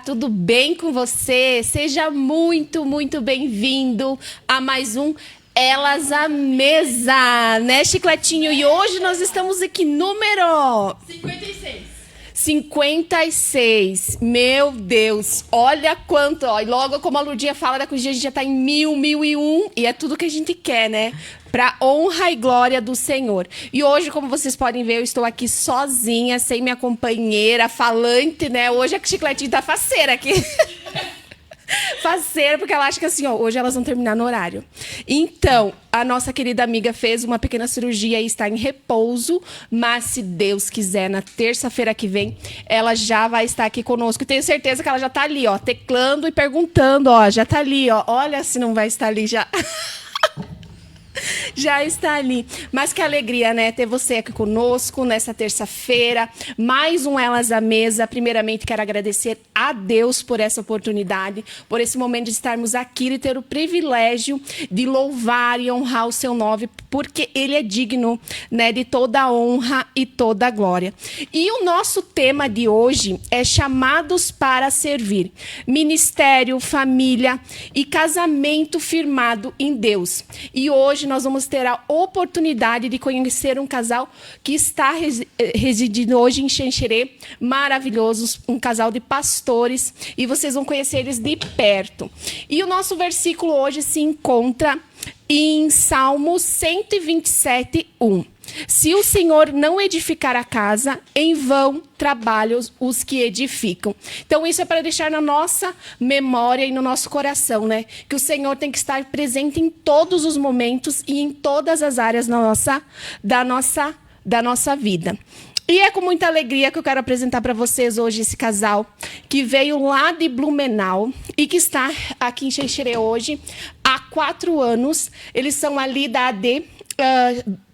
tudo bem com você? Seja muito, muito bem-vindo a mais um Elas à Mesa, né, Chicletinho? E hoje nós estamos aqui número 56. Meu Deus, olha quanto, ó. E logo como a Lurdinha fala, daqui a gente já tá em 1001, e é tudo que a gente quer, né? Pra honra e glória do Senhor. E hoje, como vocês podem ver, eu estou aqui sozinha, sem minha companheira, falante, né? Hoje a Chicletinho tá faceira aqui. Faceira, porque ela acha que assim, ó, hoje elas vão terminar no horário. Então, a nossa querida amiga fez uma pequena cirurgia e está em repouso, mas se Deus quiser, na terça-feira que vem, ela já vai estar aqui conosco. E tenho certeza que ela já tá ali, ó, teclando e perguntando, ó, já tá ali, ó. Olha se não vai estar ali já. Já está ali. Mas que alegria, né? Ter você aqui conosco nessa terça-feira. Mais um Elas à Mesa. Primeiramente, quero agradecer a Deus por essa oportunidade, por esse momento de estarmos aqui e ter o privilégio de louvar e honrar o seu nome, porque Ele é digno, né, de toda a honra e toda a glória. E o nosso tema de hoje é chamados para servir. Ministério, família e casamento firmado em Deus. E hoje nós vamos ter a oportunidade de conhecer um casal que está residindo hoje em Xanxerê, maravilhosos, um casal de pastores, e vocês vão conhecer eles de perto. E o nosso versículo hoje se encontra em Salmo 127, 1. Se o Senhor não edificar a casa, em vão trabalham os que edificam. Então, isso é para deixar na nossa memória e no nosso coração, né? Que o Senhor tem que estar presente em todos os momentos e em todas as áreas da nossa vida. E é com muita alegria que eu quero apresentar para vocês hoje esse casal que veio lá de Blumenau e que está aqui em Xanxerê hoje há 4 anos. Eles são ali da AD,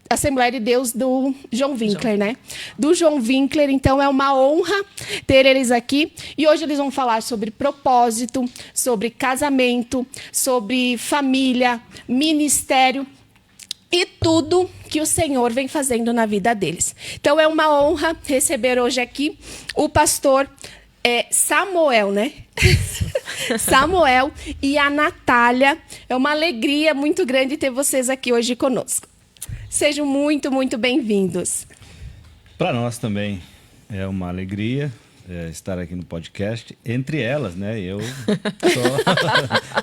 Assembleia de Deus do João Winkler, né? Do João Winkler. Então, é uma honra ter eles aqui. E hoje eles vão falar sobre propósito, sobre casamento, sobre família, ministério e tudo que o Senhor vem fazendo na vida deles. Então, é uma honra receber hoje aqui o pastor Samuel, né? Samuel e a Natália. É uma alegria muito grande ter vocês aqui hoje conosco. Sejam muito, muito bem-vindos. Para nós também é uma alegria estar aqui no podcast. Entre elas, né? Eu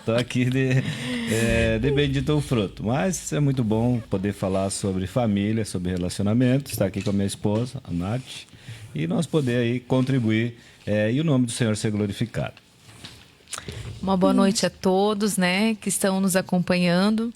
tô aqui de bendito o fruto. Mas é muito bom poder falar sobre família, sobre relacionamento. Estar aqui com a minha esposa, a Nath. E nós poder aí contribuir e o nome do Senhor ser glorificado. Uma boa noite a todos, né, que estão nos acompanhando.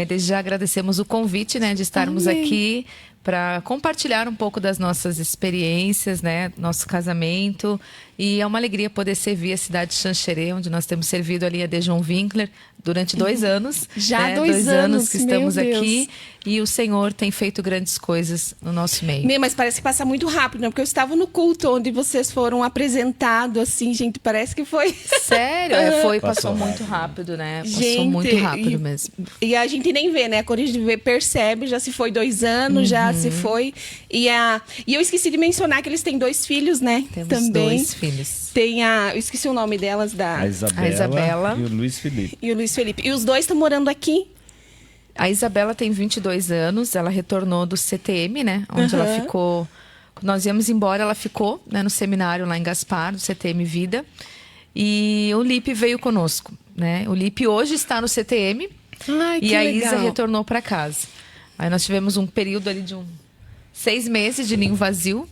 Desde já agradecemos o convite, né, de estarmos aqui para compartilhar um pouco das nossas experiências, né, nosso casamento. E é uma alegria poder servir a cidade de Xanxerê, onde nós temos servido ali a de João Winkler durante 2 anos. Já né? 2 anos que estamos meu Deus. aqui. E o Senhor tem feito grandes coisas no nosso meio. Mas parece que passa muito rápido, né? Porque eu estava no culto onde vocês foram apresentados, assim, gente, parece que foi... Sério? Passou muito rápido, né? Passou muito rápido mesmo. E a gente nem vê, né? Quando a gente vê, percebe, já se foi 2 anos, já se foi. E eu esqueci de mencionar que eles têm 2 filhos, né? Temos também. 2 filhos. Eu esqueci o nome delas, A Isabela e o Luiz Felipe. E os 2 estão morando aqui? A Isabela tem 22 anos, ela retornou do CTM, né? Onde ela ficou... Quando nós íamos embora, ela ficou, né, no seminário lá em Gaspar, do CTM Vida. E o Lipe veio conosco, né? O Lipe hoje está no CTM. Ai, que e a legal. Isa retornou para casa. Aí nós tivemos um período ali de 6 meses de ninho vazio,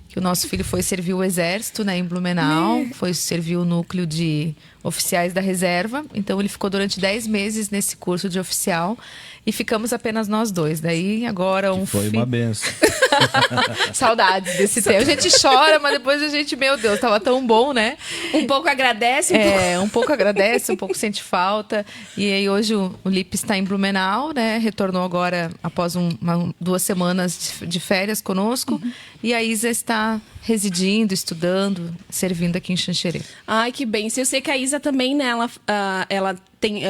que o nosso filho foi servir o exército, né, em Blumenau, foi servir o núcleo de oficiais da reserva. Então ele ficou durante 10 meses nesse curso de oficial e ficamos apenas nós 2. Daí agora Foi uma benção. Saudades desse tempo. A gente chora, mas depois a gente, meu Deus, tava tão bom, né? Um pouco agradece, um pouco agradece, um pouco sente falta. E aí hoje o Lipe está em Blumenau, né? Retornou agora após 2 semanas de férias conosco. E a Isa está residindo, estudando, servindo aqui em Xanxerê. Ai, que bênção. Eu sei que a Isa também, né? Ela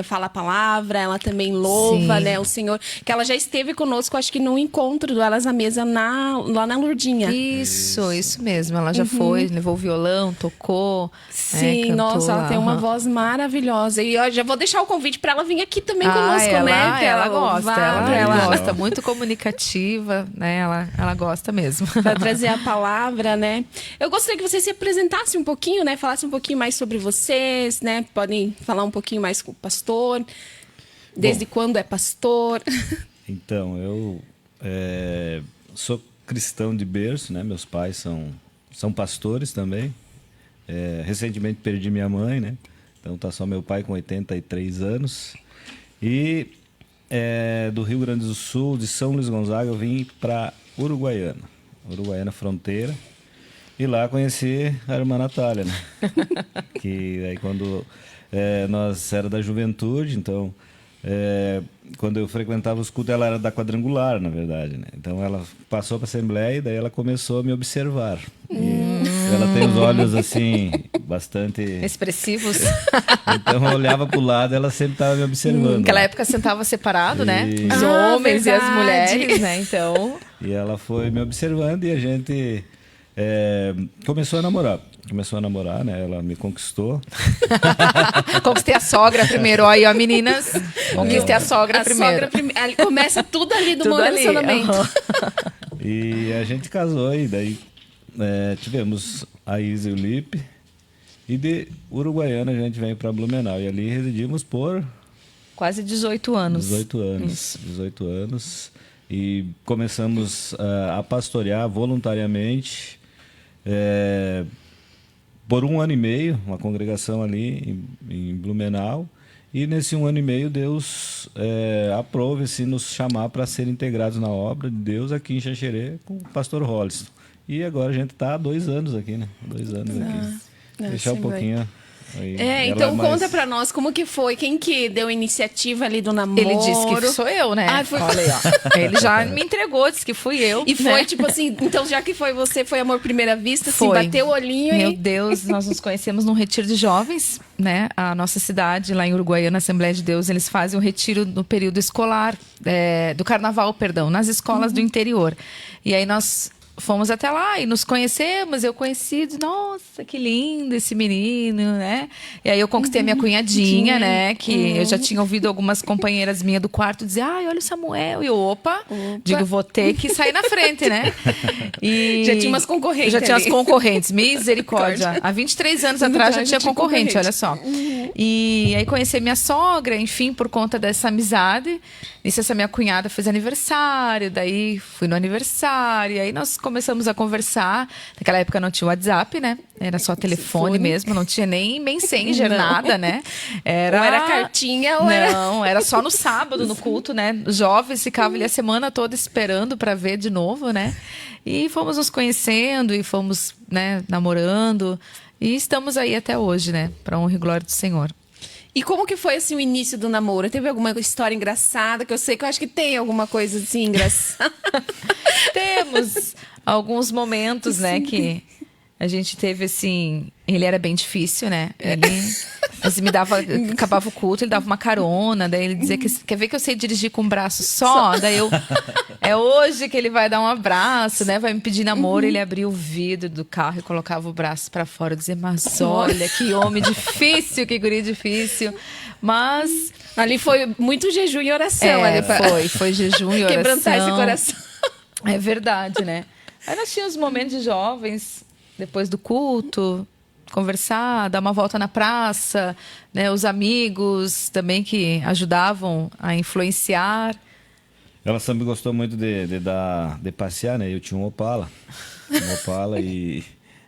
fala a palavra, ela também louva, Sim. né, o Senhor. Que ela já esteve conosco, acho que no encontro do Elas à Mesa lá na Lourdinha. Isso mesmo. Ela já foi, levou o violão, tocou. Sim, cantou nossa, ela lá. tem uma Aham. voz maravilhosa. E eu já vou deixar o convite para ela vir aqui também conosco, ela, né? Pra ela gosta, louvar, ela gosta, muito comunicativa, né? Ela gosta mesmo. Para trazer a palavra, né? Eu gostaria que você se apresentasse um pouquinho, né? Falasse um pouquinho mais sobre vocês, né? Podem falar um pouquinho mais com o pastor. Desde quando é pastor? Então, eu sou cristão de berço, né? Meus pais são pastores também. Recentemente perdi minha mãe, né? Então tá só meu pai com 83 anos. E do Rio Grande do Sul, de São Luís Gonzaga, eu vim para Uruguaiana fronteira. E lá conheci a irmã Natália, né? Que aí quando nós era da juventude, então quando eu frequentava os cultos, ela era da quadrangular, na verdade, né? Então ela passou para a Assembleia e daí ela começou a me observar. E ela tem os olhos assim, bastante Expressivos. Então eu olhava para o lado, ela sempre estava me observando. Naquela época sentava separado, né? E- Os homens e as verdade. mulheres, né? Então, E ela foi me observando e a gente começou a namorar, né? Ela me conquistou. conquistei a sogra primeiro. Ó, aí, ó, meninas. Conquistei a sogra A primeiro. sogra ali começa tudo ali do Tudo ali, relacionamento. aham. E a gente casou e daí tivemos a Isa e o Lipe. E de Uruguaiana a gente veio para Blumenau. E ali residimos por Quase 18 anos. 18 anos. Isso. 18 anos. E começamos a pastorear voluntariamente por 1 ano e meio, uma congregação ali em Blumenau. E nesse 1 ano e meio Deus aprove-se nos chamar para ser integrados na obra de Deus aqui em Xanxerê com o pastor Holliston. E agora a gente está há 2 anos aqui, né? 2 anos aqui. Deixar um sim, pouquinho... Aí, Então ela mais- conta pra nós como que foi, quem que deu a iniciativa ali do namoro. Ele disse que sou eu, né? Ah, foi- Olha aí, ó. Ele já me entregou, disse que fui eu. E foi né? tipo assim, então já que foi você, foi amor à primeira vista, assim, Foi. bateu o olhinho Meu e... Deus, nós nos conhecemos num retiro de jovens, né? A nossa cidade, lá em Uruguaiana, Assembleia de Deus, eles fazem um retiro no período escolar, do carnaval, perdão, nas escolas do interior. E aí nós fomos até lá e nos conhecemos, eu conheci, nossa, que lindo esse menino, né? E aí eu conquistei a minha cunhadinha, né? Que eu já tinha ouvido algumas companheiras minhas do quarto dizer, ai, olha o Samuel. E eu, opa, digo, vou ter que sair na frente, né? E Já tinha umas concorrentes Já tinha as ali. concorrentes, misericórdia. Há 23 anos atrás já Já tinha tinha concorrente, olha concorrente. só. E aí conheci minha sogra, enfim, por conta dessa amizade. Nisso essa minha cunhada fez aniversário, daí fui no aniversário, e aí nós começamos a conversar. Naquela época não tinha WhatsApp, né? Era só telefone mesmo, não tinha nem Messenger, nada, né? Ou era cartinha ou era... Não, era só no sábado, no culto, né? Os jovens ficavam ali a semana toda esperando para ver de novo, né? E fomos nos conhecendo e fomos, né, namorando. E estamos aí até hoje, né? Para honra e glória do Senhor. E como que foi, assim, o início do namoro? Teve alguma história engraçada? Que eu sei que eu acho que tem alguma coisa, assim, engraçada. Temos alguns momentos, né, que a gente teve, assim... Ele era bem difícil, né? Ele assim, me dava... Acabava o culto, ele dava uma carona. Daí ele dizia que... Quer ver que eu sei dirigir com um braço só? Daí eu... É hoje que ele vai dar um abraço, né? Vai me pedir namoro. Ele abria o vidro do carro e colocava o braço pra fora. Dizia, mas olha, que homem difícil, que guri difícil. Mas... Ali foi muito jejum e oração. ali pra- foi jejum e oração. Quebrantar esse coração. É verdade, né? Aí nós tínhamos momentos de jovens, depois do culto, conversar, dar uma volta na praça, né? Os amigos também que ajudavam a influenciar. Ela sempre gostou muito de passear, né? Eu tinha um Opala. E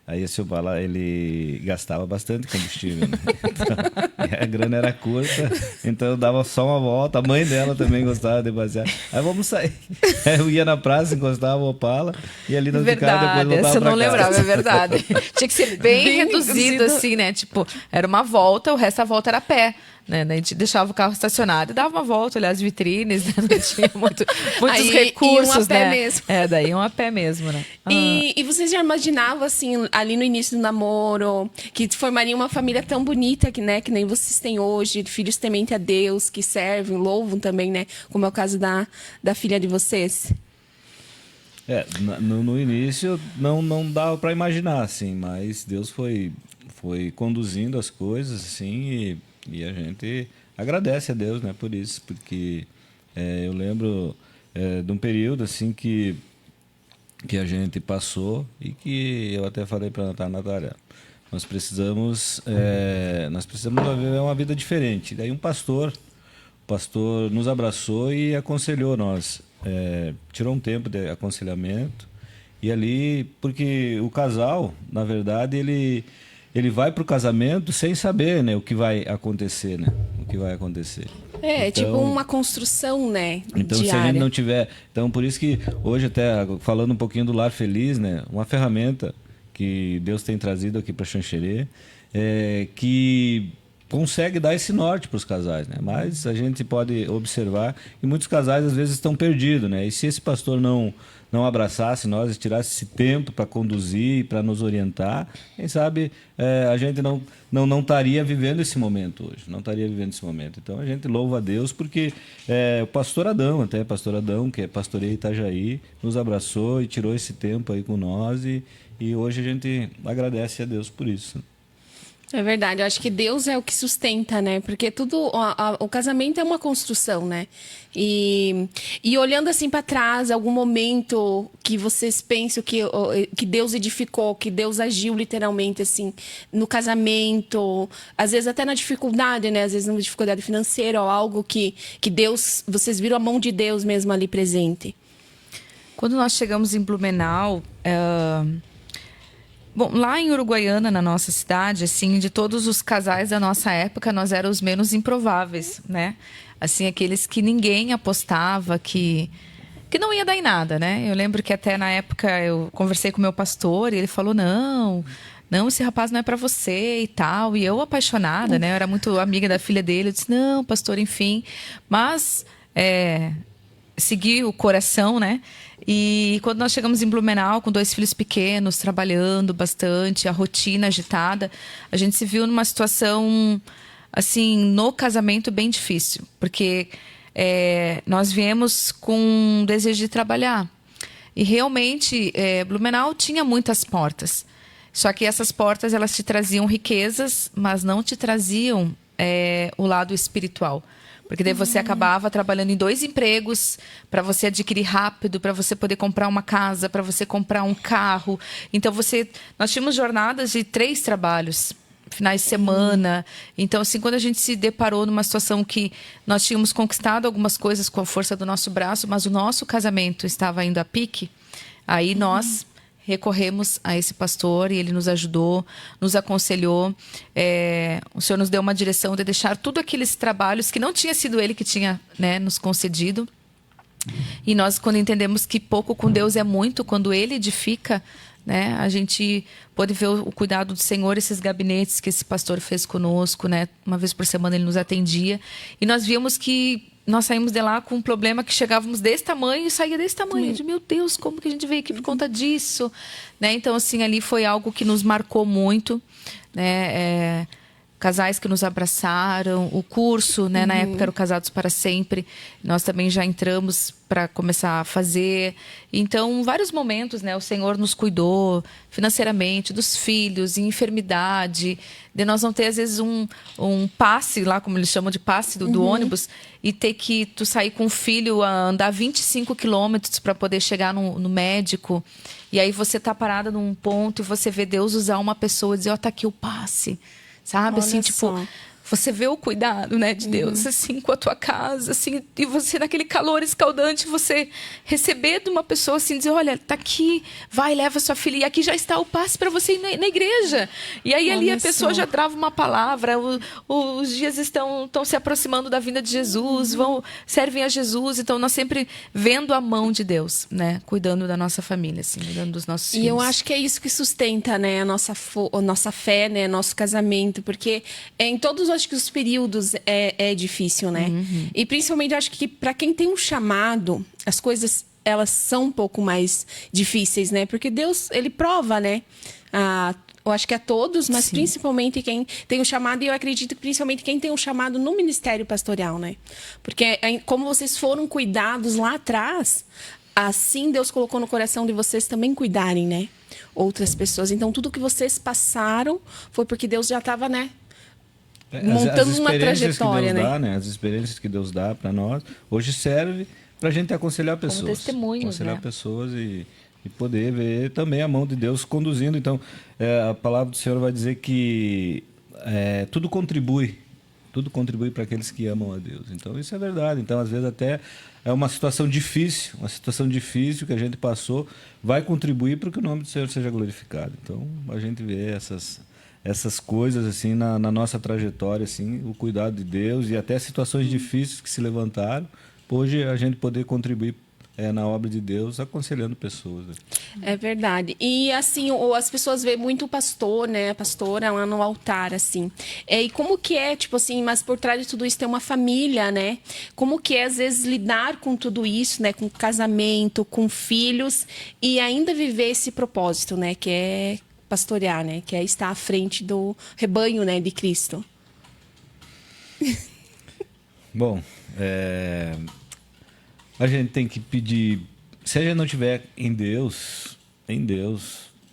aí esse Opala, ele gastava bastante combustível, né? Então, e a grana era curta, então eu dava só uma volta. A mãe dela também gostava de passear. Aí vamos sair. Aí eu ia na praça, encostava o Opala e ali nós ficávamos, depois Verdade, voltava essa eu não pra casa. lembrava, é verdade. Tinha que ser bem Bem reduzido, reduzido. assim, né? Tipo, era uma volta, o resto da volta era a pé. né? A gente deixava o carro estacionado e dava uma volta, olhar as vitrines, né? Não tinha muitos Aí, recursos, iam a pé né? mesmo. Daí iam a pé mesmo, né? E vocês já imaginavam, assim, ali no início do namoro, que formariam uma família tão bonita que, né, que nem vocês têm hoje, filhos tementes a Deus, que servem, louvam também, né? Como é o caso da filha de vocês. No início não dava para imaginar, assim, mas Deus foi conduzindo as coisas, assim, e a gente agradece a Deus, né, por isso, porque eu lembro de um período, assim, que a gente passou e que eu até falei para a Natália, nós precisamos viver uma vida diferente. Daí um pastor nos abraçou e aconselhou nós. Tirou um tempo de aconselhamento e ali, porque o casal, na verdade, ele vai para o casamento sem saber, né, o que vai acontecer, né? O que vai acontecer. Então, tipo uma construção, né? Então, diária. se a gente não tiver... Então, por isso que hoje, até falando um pouquinho do Lar Feliz, né? Uma ferramenta que Deus tem trazido aqui para Xanxerê, que consegue dar esse norte para os casais, né? Mas a gente pode observar que muitos casais às vezes estão perdidos, né? E se esse pastor não abraçasse nós e tirasse esse tempo para conduzir, para nos orientar, quem sabe a gente não estaria vivendo esse momento hoje, não estaria vivendo esse momento. Então a gente louva a Deus porque o pastor Adão, que é pastoreio Itajaí, nos abraçou e tirou esse tempo aí com nós e hoje a gente agradece a Deus por isso. É verdade, eu acho que Deus é o que sustenta, né? Porque o casamento é uma construção, né? E olhando assim para trás, algum momento que vocês pensam que Deus edificou, que Deus agiu literalmente assim no casamento, às vezes até na dificuldade, né? Às vezes numa dificuldade financeira ou algo que Deus, vocês viram a mão de Deus mesmo ali presente. Quando nós chegamos em Blumenau, bom, lá em Uruguaiana, na nossa cidade, assim, de todos os casais da nossa época, nós éramos os menos improváveis, né? Assim, aqueles que ninguém apostava que não ia dar em nada, né? Eu lembro que até na época eu conversei com o meu pastor e ele falou, não, esse rapaz não é para você e tal. E eu apaixonada, né? Eu era muito amiga da filha dele. Eu disse, não, pastor, enfim. Mas segui o coração, né? E quando nós chegamos em Blumenau, com 2 filhos pequenos, trabalhando bastante, a rotina agitada, a gente se viu numa situação, assim, no casamento bem difícil. Porque nós viemos com um desejo de trabalhar. E realmente, Blumenau tinha muitas portas. Só que essas portas, elas te traziam riquezas, mas não te traziam o lado espiritual. Porque daí você acabava trabalhando em 2 empregos para você adquirir rápido, para você poder comprar uma casa, para você comprar um carro. Então, nós tínhamos jornadas de 3 trabalhos, finais de semana. Então, assim, quando a gente se deparou numa situação que nós tínhamos conquistado algumas coisas com a força do nosso braço, mas o nosso casamento estava indo a pique, aí nós recorremos a esse pastor e ele nos ajudou, nos aconselhou. O Senhor nos deu uma direção de deixar tudo aqueles trabalhos que não tinha sido ele que tinha, né, nos concedido. E nós, quando entendemos que pouco com Deus é muito, quando ele edifica, né, a gente pôde ver o cuidado do Senhor, esses gabinetes que esse pastor fez conosco, né, uma vez por semana ele nos atendia. E nós víamos que nós saímos de lá com um problema que chegávamos desse tamanho e saía desse tamanho. De, meu Deus, como que a gente veio aqui por conta disso? Né? Então, assim, ali foi algo que nos marcou muito. Né? Casais que nos abraçaram. O curso, né? Na época, era o Casados para Sempre. Nós também já entramos para começar a fazer. Então, vários momentos, né? O Senhor nos cuidou financeiramente, dos filhos, em enfermidade, de nós não ter, às vezes, um passe, lá como eles chamam de passe do ônibus, e ter que tu sair com o filho a andar 25 quilômetros para poder chegar no médico. E aí você tá parada num ponto e você vê Deus usar uma pessoa e dizer, ó, tá aqui o passe. Sabe? Olha assim, tipo, só. você vê o cuidado, né, de Deus, assim, com a tua casa, assim, e você naquele calor escaldante, você receber de uma pessoa assim, dizer, olha, tá aqui, vai, leva sua filha, e aqui já está o passe para você ir na igreja. E aí ali a pessoa já trava uma palavra, os dias estão se aproximando da vinda de Jesus, servem a Jesus, então nós sempre vendo a mão de Deus, né, cuidando da nossa família, assim, cuidando dos nossos filhos. E eu acho que é isso que sustenta, né, a nossa fé, né, nosso casamento, porque em todos os acho que os períodos é difícil, né? E principalmente eu acho que para quem tem um chamado, as coisas elas são um pouco mais difíceis, né? Porque Deus, ele prova, né? Eu acho que a todos, mas Sim. principalmente quem tem um chamado, e eu acredito que principalmente quem tem um chamado no ministério pastoral, né? Porque como vocês foram cuidados lá atrás, assim Deus colocou no coração de vocês também cuidarem, né? Outras pessoas. Então, tudo que vocês passaram foi porque Deus já estava, né? Montando as uma experiências trajetória, que Deus né? dá, né? As experiências que Deus dá para nós, hoje serve para a gente aconselhar Como pessoas. testemunhos, aconselhar né? pessoas e poder ver também a mão de Deus conduzindo. Então, a palavra do Senhor vai dizer que tudo contribui para aqueles que amam a Deus. Então, isso é verdade. Então, às vezes, até é uma situação difícil que a gente passou, vai contribuir para que o nome do Senhor seja glorificado. Então, a gente vê essas coisas assim na nossa trajetória, assim, o cuidado de Deus e até situações difíceis que se levantaram, hoje a gente poder contribuir na obra de Deus, aconselhando pessoas. Né? É verdade. E assim, as pessoas veem muito o pastor, né? A pastora lá no altar, assim. E como que é, tipo assim, mas por trás de tudo isso tem uma família, né? Como que é, às vezes, lidar com tudo isso, né? Com casamento, com filhos, e ainda viver esse propósito, né? Que é pastorear, né? Que é estar à frente do rebanho, né? De Cristo. Bom, a gente tem que pedir. Se a gente não tiver em Deus,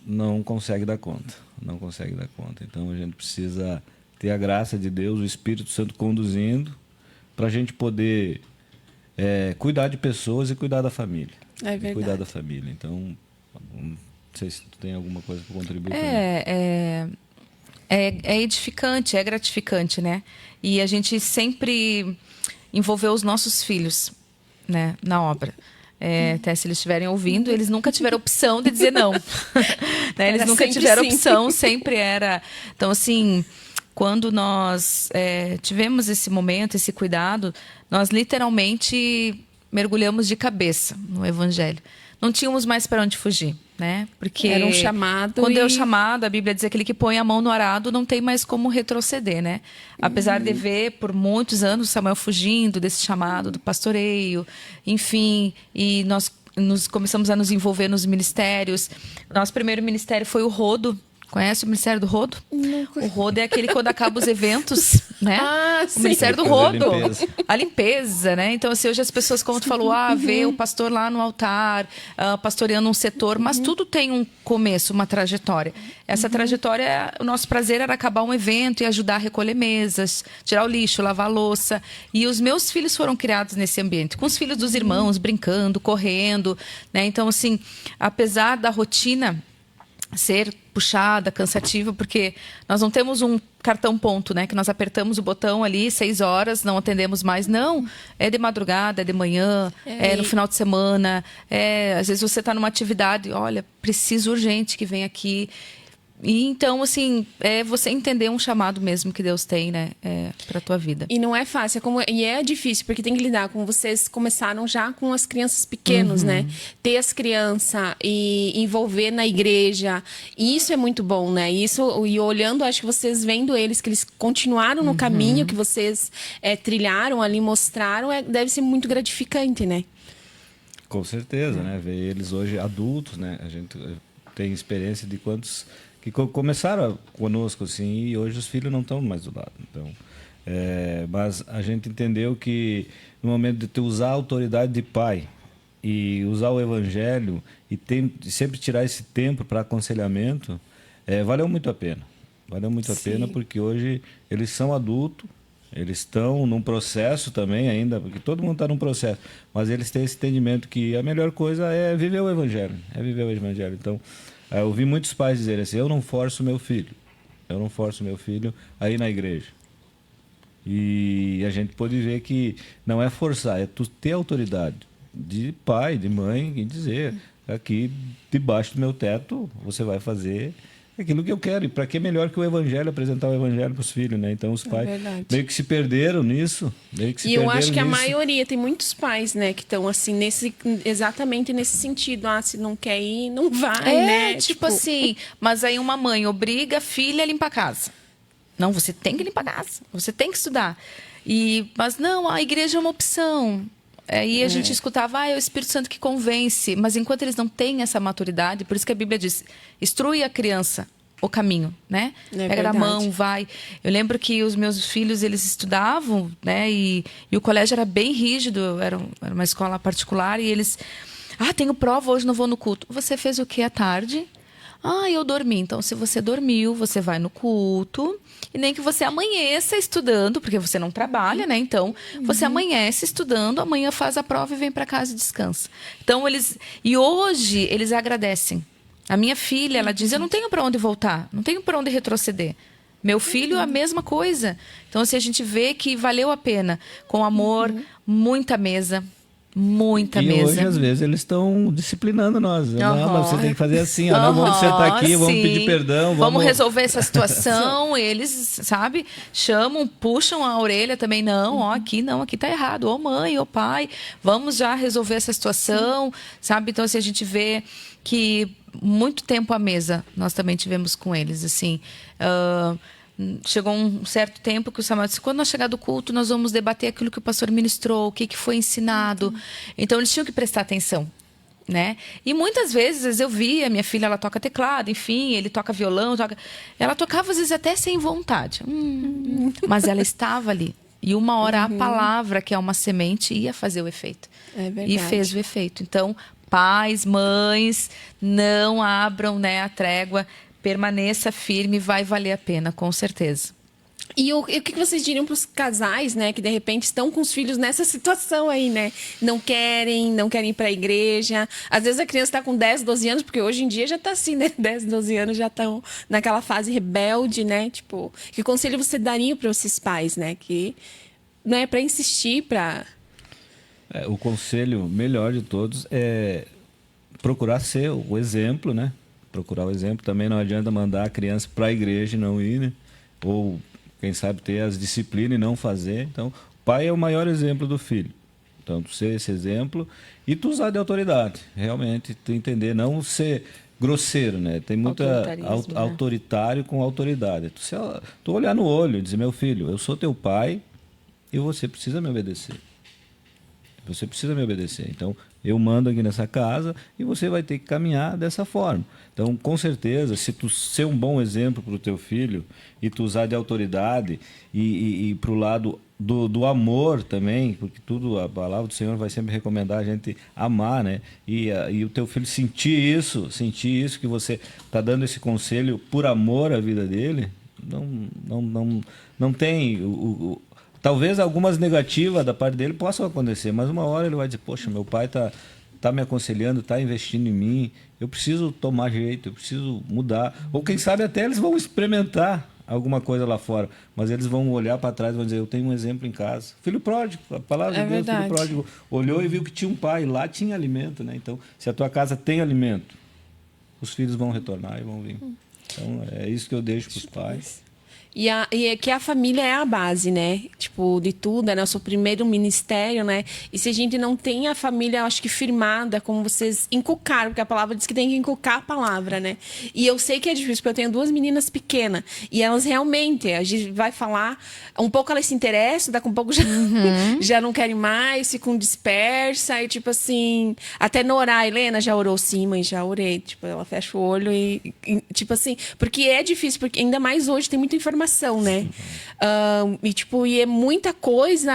não consegue dar conta. Não consegue dar conta. Então a gente precisa ter a graça de Deus, o Espírito Santo conduzindo, para a gente poder cuidar de pessoas e cuidar da família. É verdade. E cuidar da família. Então, não sei se tu tem alguma coisa para contribuir. É edificante, é gratificante, né? E a gente sempre envolveu os nossos filhos, né, na obra. Até se eles estiverem ouvindo, eles nunca tiveram opção de dizer não. Né? Eles nunca tiveram opção, sempre era. Então, assim, quando nós tivemos esse momento, esse cuidado, nós literalmente mergulhamos de cabeça no Evangelho. Não tínhamos mais para onde fugir, né? Porque era um chamado. Quando é o chamado, a Bíblia diz que aquele que põe a mão no arado não tem mais como retroceder, né? Apesar de ver por muitos anos Samuel fugindo desse chamado do pastoreio, enfim, e nós começamos a nos envolver nos ministérios. Nosso primeiro ministério foi o Rodo. Conhece o Ministério do Rodo? Não. O Rodo é aquele quando acaba os eventos, né? Sim. O Ministério do Depois Rodo. a limpeza. A limpeza, né? Então, assim, hoje as pessoas, como tu falou, vê o pastor lá no altar, pastoreando um setor, mas tudo tem um começo, uma trajetória. Essa trajetória, o nosso prazer era acabar um evento e ajudar a recolher mesas, tirar o lixo, lavar a louça. E os meus filhos foram criados nesse ambiente, com os filhos dos irmãos, brincando, correndo, né? Então, assim, apesar da rotina ser puxada, cansativa, porque nós não temos um cartão ponto, né? Que nós apertamos o botão ali, 6 horas, não atendemos mais. Não, é de madrugada, é de manhã, é no final de semana. Às vezes você está numa atividade, olha, preciso urgente que venha aqui. E então, assim, é você entender um chamado mesmo que Deus tem, né, para a tua vida. E não é fácil, e é difícil, porque tem que lidar com vocês começaram já com as crianças pequenas, né? Ter as crianças e envolver na igreja. E isso é muito bom, né? E olhando, acho que vocês vendo eles, que eles continuaram no caminho que vocês trilharam ali, mostraram, deve ser muito gratificante, né? Com certeza, né? Ver eles hoje adultos, né? A gente tem experiência de quantos que começaram conosco assim e hoje os filhos não estão mais do lado. Então, mas a gente entendeu que no momento de tu usar a autoridade de pai e usar o evangelho e sempre tirar esse tempo para aconselhamento, valeu muito a pena. Valeu muito a pena porque hoje eles são adultos, eles estão num processo também ainda, porque todo mundo está num processo, mas eles têm esse entendimento que a melhor coisa é viver o evangelho, Então, eu ouvi muitos pais dizerem assim, eu não forço meu filho a ir na igreja. E a gente pode ver que não é forçar, é tu ter autoridade de pai, de mãe e dizer, aqui debaixo do meu teto você vai fazer aquilo que eu quero. E para que melhor que o evangelho, apresentar o evangelho para os filhos, né? Então os pais meio que se perderam nisso. E eu acho que a maioria, tem muitos pais, né, que estão assim, exatamente nesse sentido. Se não quer ir, não vai, né? Tipo assim, mas aí uma mãe obriga a filha a limpar a casa. Não, você tem que limpar a casa, você tem que estudar. Mas não, a igreja é uma opção. E a gente escutava, é o Espírito Santo que convence. Mas enquanto eles não têm essa maturidade, por isso que a Bíblia diz, instrui a criança o caminho, né? Pega na mão, vai. Eu lembro que os meus filhos, eles estudavam, né? E o colégio era bem rígido, era uma escola particular, e eles... tenho prova, hoje não vou no culto. Você fez o que à tarde? Eu dormi. Então, se você dormiu, você vai no culto. E nem que você amanheça estudando, porque você não trabalha, né? Então, você amanhece estudando, amanhã faz a prova e vem para casa e descansa. Então, E hoje, eles agradecem. A minha filha, ela diz, eu não tenho para onde voltar, não tenho para onde retroceder. Meu filho, a mesma coisa. Então, assim, a gente vê que valeu a pena. Com amor, muita mesa. Muita e mesa. Hoje, às vezes, eles estão disciplinando nós. Não, mas você tem que fazer assim. Não, vamos sentar aqui, vamos pedir perdão. Vamos resolver essa situação. Eles, sabe, chamam, puxam a orelha também. Não, aqui tá errado. Ô mãe, ô pai, vamos já resolver essa situação. Sabe? Então, assim, a gente vê que muito tempo à mesa nós também tivemos com eles. Assim, chegou um certo tempo que o Samuel disse, quando nós chegar do culto, nós vamos debater aquilo que o pastor ministrou, o que foi ensinado. Então, eles tinham que prestar atenção, né? E muitas vezes eu via, minha filha, ela toca teclado, enfim, ele toca violão, ela tocava às vezes até sem vontade. Mas ela estava ali. E uma hora a palavra, que é uma semente, ia fazer o efeito. É verdade. E fez o efeito. Então, pais, mães, não abram, né, a trégua. Permaneça firme, vai valer a pena, com certeza. E o que vocês diriam para os casais, né, que de repente estão com os filhos nessa situação aí, né? Não querem ir para a igreja. Às vezes a criança está com 10, 12 anos, porque hoje em dia já está assim, né? 10, 12 anos já estão naquela fase rebelde, né? Tipo, que conselho você daria para esses pais, né? Que não é para insistir, para... O conselho melhor de todos é procurar ser o exemplo, né? Procurar o exemplo. Também não adianta mandar a criança para a igreja e não ir, né? Ou, quem sabe, ter as disciplinas e não fazer. Então, o pai é o maior exemplo do filho. Então, tu ser esse exemplo e tu usar de autoridade. Realmente, tu entender, não ser grosseiro, né? Tem muita autoritário com autoridade. Tu olhar no olho e dizer, meu filho, eu sou teu pai e você precisa me obedecer. Você precisa me obedecer. Então, eu mando aqui nessa casa e você vai ter que caminhar dessa forma. Então, com certeza, se tu ser um bom exemplo para o teu filho e tu usar de autoridade e para o lado do amor também, porque tudo, a palavra do Senhor vai sempre recomendar a gente amar, né? E o teu filho sentir isso que você está dando esse conselho por amor à vida dele, não tem... Talvez algumas negativas da parte dele possam acontecer, mas uma hora ele vai dizer, poxa, meu pai tá me aconselhando, está investindo em mim, eu preciso tomar jeito, eu preciso mudar. Ou quem sabe até eles vão experimentar alguma coisa lá fora, mas eles vão olhar para trás e vão dizer, eu tenho um exemplo em casa. Filho pródigo, a palavra de Deus, filho pródigo, olhou e viu que tinha um pai, lá tinha alimento, né? Então, se a tua casa tem alimento, os filhos vão retornar e vão vir. Então, é isso que eu deixo para os pais. E é que a família é a base, né? Tipo, de tudo, é nosso primeiro ministério, né? E se a gente não tem a família, eu acho que firmada, como vocês inculcaram, porque a palavra diz que tem que inculcar a palavra, né? E eu sei que é difícil, porque eu tenho 2 meninas pequenas. E elas realmente, a gente vai falar, um pouco elas se interessam, daqui a um pouco já não querem mais, ficam dispersas. E tipo assim, até no orar, Helena já orou? Sim, mãe, já orei. Tipo, ela fecha o olho e tipo assim, porque é difícil, porque ainda mais hoje tem muita informação, né? E é muita coisa.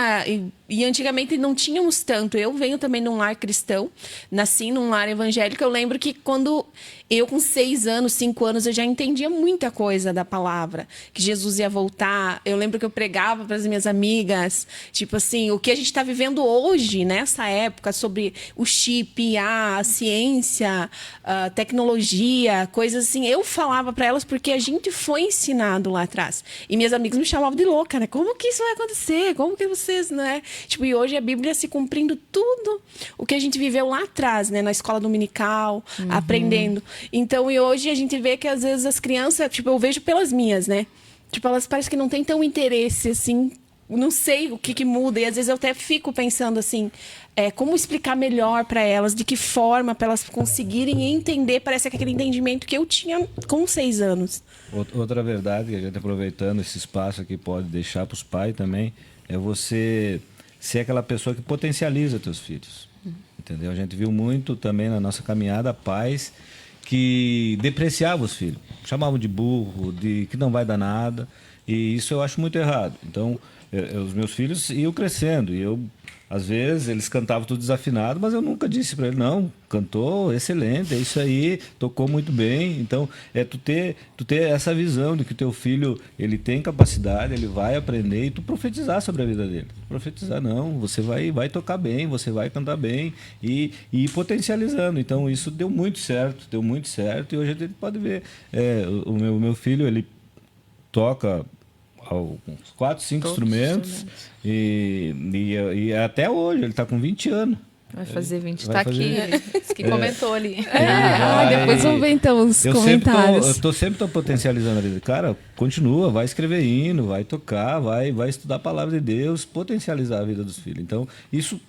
E antigamente não tínhamos tanto. Eu venho também num lar cristão, nasci num lar evangélico. Eu lembro que quando eu, com 6 anos, 5 anos, eu já entendia muita coisa da palavra, que Jesus ia voltar. Eu lembro que eu pregava para as minhas amigas, tipo assim, o que a gente está vivendo hoje, nessa época, sobre o chip, a ciência, a tecnologia, coisas assim. Eu falava para elas porque a gente foi ensinado lá atrás. E minhas amigas me chamavam de louca, né? Como que isso vai acontecer? Como que vocês, né? Tipo, e hoje a Bíblia se cumprindo tudo o que a gente viveu lá atrás, né? Na escola dominical, aprendendo. Então, e hoje a gente vê que às vezes as crianças, tipo, eu vejo pelas minhas, né? Tipo, elas parecem que não têm tão interesse, assim, não sei o que muda. E às vezes eu até fico pensando assim, como explicar melhor para elas, de que forma, para elas conseguirem entender. Parece que aquele entendimento que eu tinha com 6 anos. Outra verdade, que a gente aproveitando esse espaço aqui pode deixar para os pais também, é você ser aquela pessoa que potencializa teus filhos. Entendeu? A gente viu muito também na nossa caminhada pais que depreciavam os filhos, chamavam de burro, de que não vai dar nada, e isso eu acho muito errado. Então, os meus filhos iam crescendo, e eu, às vezes, eles cantavam tudo desafinado, mas eu nunca disse para ele, não, cantou excelente, é isso aí, tocou muito bem. Então, tu ter essa visão de que o teu filho, ele tem capacidade, ele vai aprender, e tu profetizar sobre a vida dele. Profetizar, não, você vai tocar bem, você vai cantar bem, e ir potencializando. Então, isso deu muito certo, e hoje a gente pode ver, o meu filho, ele toca uns 4, 5 instrumentos. E até hoje, ele está com 20 anos. Vai fazer 20, vai tá fazer... aqui, ele que comentou ali. Depois vamos ver então os comentários. Eu tô sempre potencializando ele. Cara, continua, vai escrever hino, vai tocar, vai estudar a palavra de Deus, potencializar a vida dos filhos. Então, isso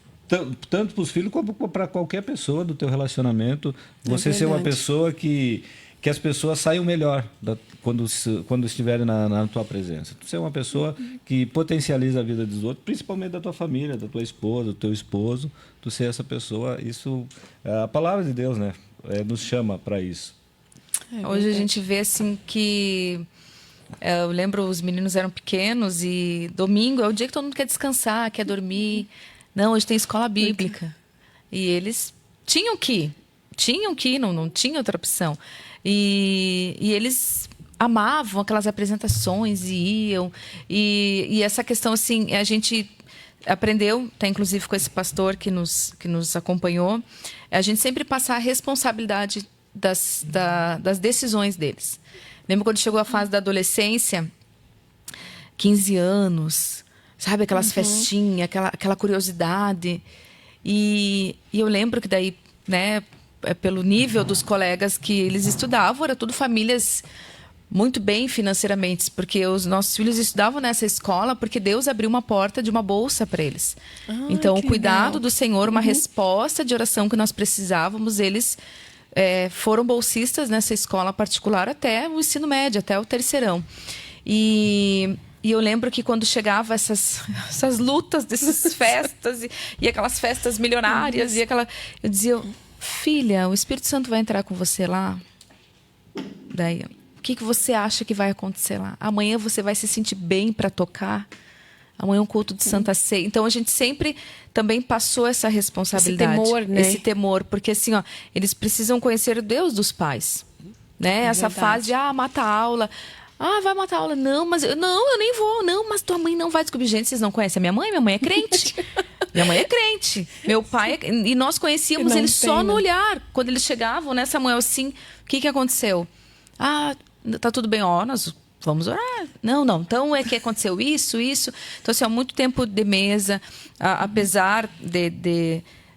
tanto para os filhos como para qualquer pessoa do teu relacionamento, você ser uma pessoa que as pessoas saiam melhor quando estiverem na tua presença. Tu ser uma pessoa que potencializa a vida dos outros, principalmente da tua família, da tua esposa, do teu esposo. Tu ser essa pessoa, isso, a palavra de Deus, né, nos chama para isso. Hoje a gente vê assim que... eu lembro, os meninos eram pequenos e domingo é o dia que todo mundo quer descansar, quer dormir. Não, hoje tem escola bíblica. E eles tinham que ir, não tinha outra opção. E eles amavam aquelas apresentações e iam. E essa questão, assim, a gente aprendeu, tá, inclusive com esse pastor que nos acompanhou, a gente sempre passar a responsabilidade das decisões deles. Lembro quando chegou a fase da adolescência, 15 anos, sabe? Aquelas festinhas, aquela curiosidade. E eu lembro que daí, né, pelo nível dos colegas que eles estudavam, era tudo famílias muito bem financeiramente, porque os nossos filhos estudavam nessa escola porque Deus abriu uma porta de uma bolsa para eles. Então, o cuidado legal do Senhor, uma resposta de oração que nós precisávamos, eles foram bolsistas nessa escola particular até o ensino médio, até o terceirão. E eu lembro que quando chegava essas lutas dessas festas e aquelas festas milionárias, eu dizia, filha, o Espírito Santo vai entrar com você lá? Daí, o que você acha que vai acontecer lá? Amanhã você vai se sentir bem para tocar? Amanhã é um culto de Santa Ceia. Então, a gente sempre também passou essa responsabilidade. Esse temor, né? Esse temor, porque assim, eles precisam conhecer o Deus dos pais. Né? Essa fase, mata a aula. Vai matar a aula. Não, mas eu nem vou. Não, mas tua mãe não vai descobrir. Gente, vocês não conhecem a minha mãe? Minha mãe é crente. Minha mãe é crente. Meu pai e nós conhecíamos eles só no olhar. Quando eles chegavam, né, Samuel, assim, o que aconteceu? Tá tudo bem, nós vamos orar. Não. Então é que aconteceu isso. Então, assim, há muito tempo de mesa, apesar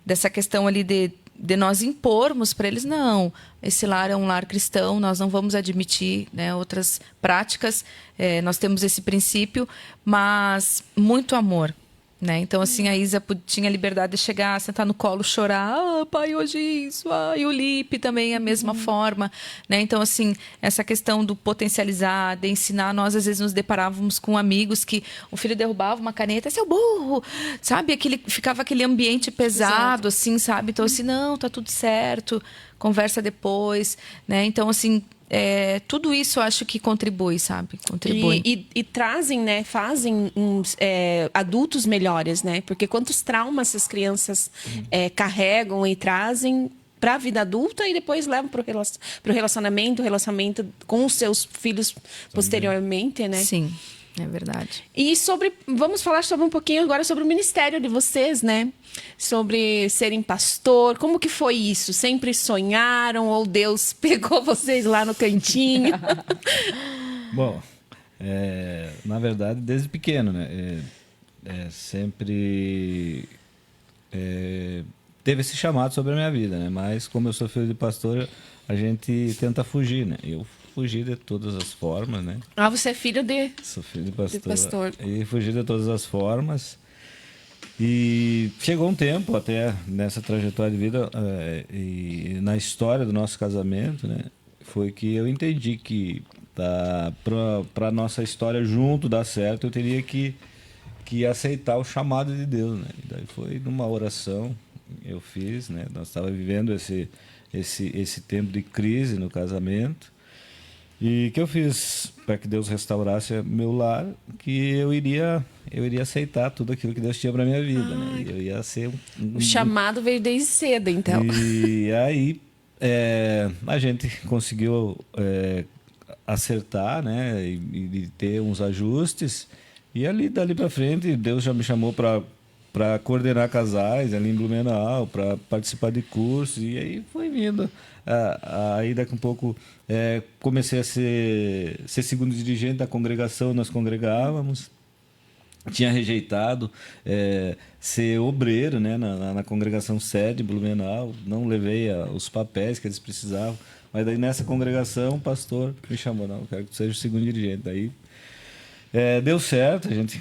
dessa questão ali de nós impormos para eles, não, esse lar é um lar cristão, nós não vamos admitir, né, outras práticas, nós temos esse princípio, mas muito amor. Né? Então, assim, a Isa tinha liberdade de chegar, sentar no colo, chorar. Pai, hoje isso. E o Lipe também é a mesma forma. Né? Então, assim, essa questão do potencializar, de ensinar. Nós, às vezes, nos deparávamos com amigos que o filho derrubava uma caneta. Seu burro! Sabe? Ficava aquele ambiente pesado, assim, sabe? Então, assim, não, tá tudo certo. Conversa depois. Né? Então, assim... tudo isso eu acho que contribui, sabe? Contribui. E trazem, né? Fazem adultos melhores, né? Porque quantos traumas essas crianças carregam e trazem para a vida adulta e depois levam para o relacionamento com os seus filhos posteriormente, né? Sim, é verdade. E vamos falar um pouquinho agora sobre o ministério de vocês, né? Sobre serem pastor. Como que foi isso? Sempre sonharam ou Deus pegou vocês lá no cantinho? Bom, na verdade, desde pequeno, né? Sempre teve esse chamado sobre a minha vida, né? Mas como eu sou filho de pastor, a gente tenta fugir, né? Eu fugi de todas as formas, né? Ah, você é filho de... Sou filho de pastor. De pastor. E fugi de todas as formas. E chegou um tempo, até nessa trajetória de vida e na história do nosso casamento, né? Foi que eu entendi que para a nossa história junto dar certo, eu teria que aceitar o chamado de Deus, né? E daí foi numa oração eu fiz, né? Nós estávamos vivendo esse tempo de crise no casamento. E que eu fiz para que Deus restaurasse meu lar, que eu iria aceitar tudo aquilo que Deus tinha para minha vida, né? Eu ia ser O chamado veio desde cedo, então. E aí a gente conseguiu acertar, né? E ter uns ajustes. E dali para frente, Deus já me chamou para coordenar casais ali em Blumenau, para participar de cursos, e aí foi vindo. Aí daqui a um pouco comecei a ser segundo dirigente da congregação, nós congregávamos. Tinha rejeitado ser obreiro, né, na congregação sede Blumenau, não levei os papéis que eles precisavam, mas daí nessa congregação o pastor me chamou, não, eu quero que tu seja o segundo dirigente. Daí deu certo, a gente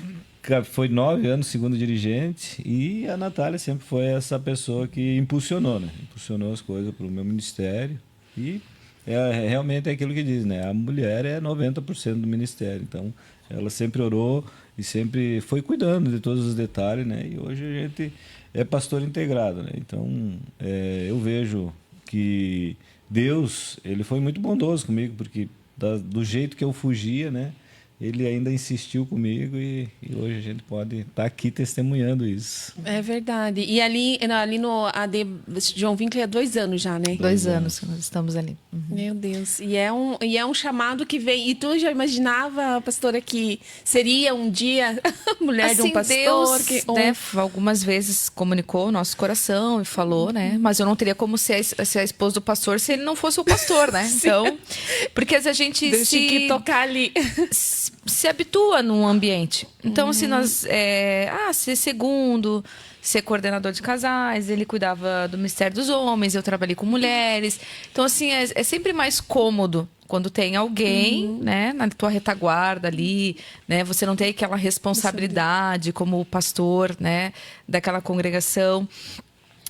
foi 9 anos segundo dirigente, e a Natália sempre foi essa pessoa que impulsionou, né? Impulsionou as coisas para o meu ministério, e realmente é aquilo que diz, né? A mulher é 90% do ministério, então ela sempre orou e sempre foi cuidando de todos os detalhes, né? E hoje a gente é pastor integrado, né? Então eu vejo que Deus, ele foi muito bondoso comigo, porque do jeito que eu fugia, né? Ele ainda insistiu comigo e hoje a gente pode estar aqui testemunhando isso. É verdade. E ali no AD João Winkler 2 anos já, né? 2 anos que nós estamos ali. Uhum. Meu Deus. E é um chamado que vem. E tu já imaginava, pastora, que seria um dia mulher assim, de um pastor? Deus, né, algumas vezes comunicou o nosso coração e falou, né? Mas eu não teria como ser a esposa do pastor se ele não fosse o pastor, né? Então, porque a gente Deus tinha que tocar ali. Se habitua num ambiente. Então, assim, nós... ser segundo, ser coordenador de casais, ele cuidava do Ministério dos Homens, eu trabalhei com mulheres. Então, assim, é sempre mais cômodo quando tem alguém, né, na tua retaguarda ali, né? Você não tem aquela responsabilidade como pastor, né, daquela congregação.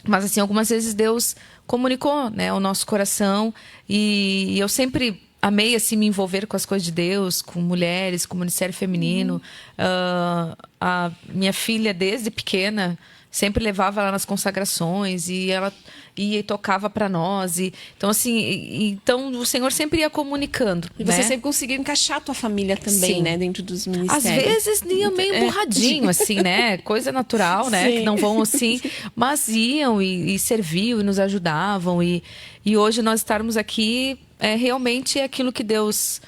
Mas, assim, algumas vezes Deus comunicou, né, o nosso coração, e eu sempre amei, assim, me envolver com as coisas de Deus, com mulheres, com o ministério feminino. A minha filha, desde pequena, sempre levava ela nas consagrações e ela ia e tocava para nós. Então, assim, então o Senhor sempre ia comunicando. E você né? sempre conseguiu encaixar a tua família também, Sim. né? Dentro dos ministérios. Às vezes ia meio burradinho, assim, né? Coisa natural, né? Sim. Que não vão assim, mas iam e serviam e nos ajudavam. E hoje nós estarmos aqui realmente é aquilo que Deus...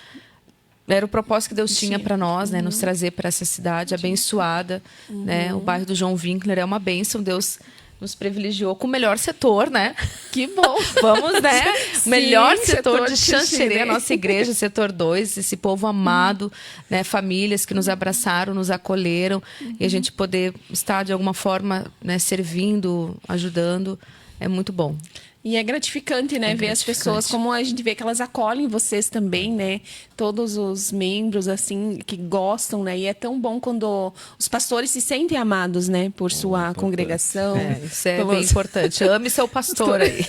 Era o propósito que Deus tinha para nós, né? Nos trazer para essa cidade abençoada, né? O bairro do João Winkler é uma bênção. Deus nos privilegiou com o melhor setor, né? Que bom! Vamos, né? Sim, Melhor setor de Xanxerê. Xanxerê, a nossa igreja, setor 2, esse povo amado, né? Famílias que nos abraçaram, nos acolheram, e a gente poder estar de alguma forma, né, servindo, ajudando, é muito bom. E é gratificante, né? Ver as pessoas, como a gente vê que elas acolhem vocês também, né? Todos os membros, assim, que gostam, né? E é tão bom quando os pastores se sentem amados, né? Por sua congregação. Isso é bem importante. Ame seu pastor aí.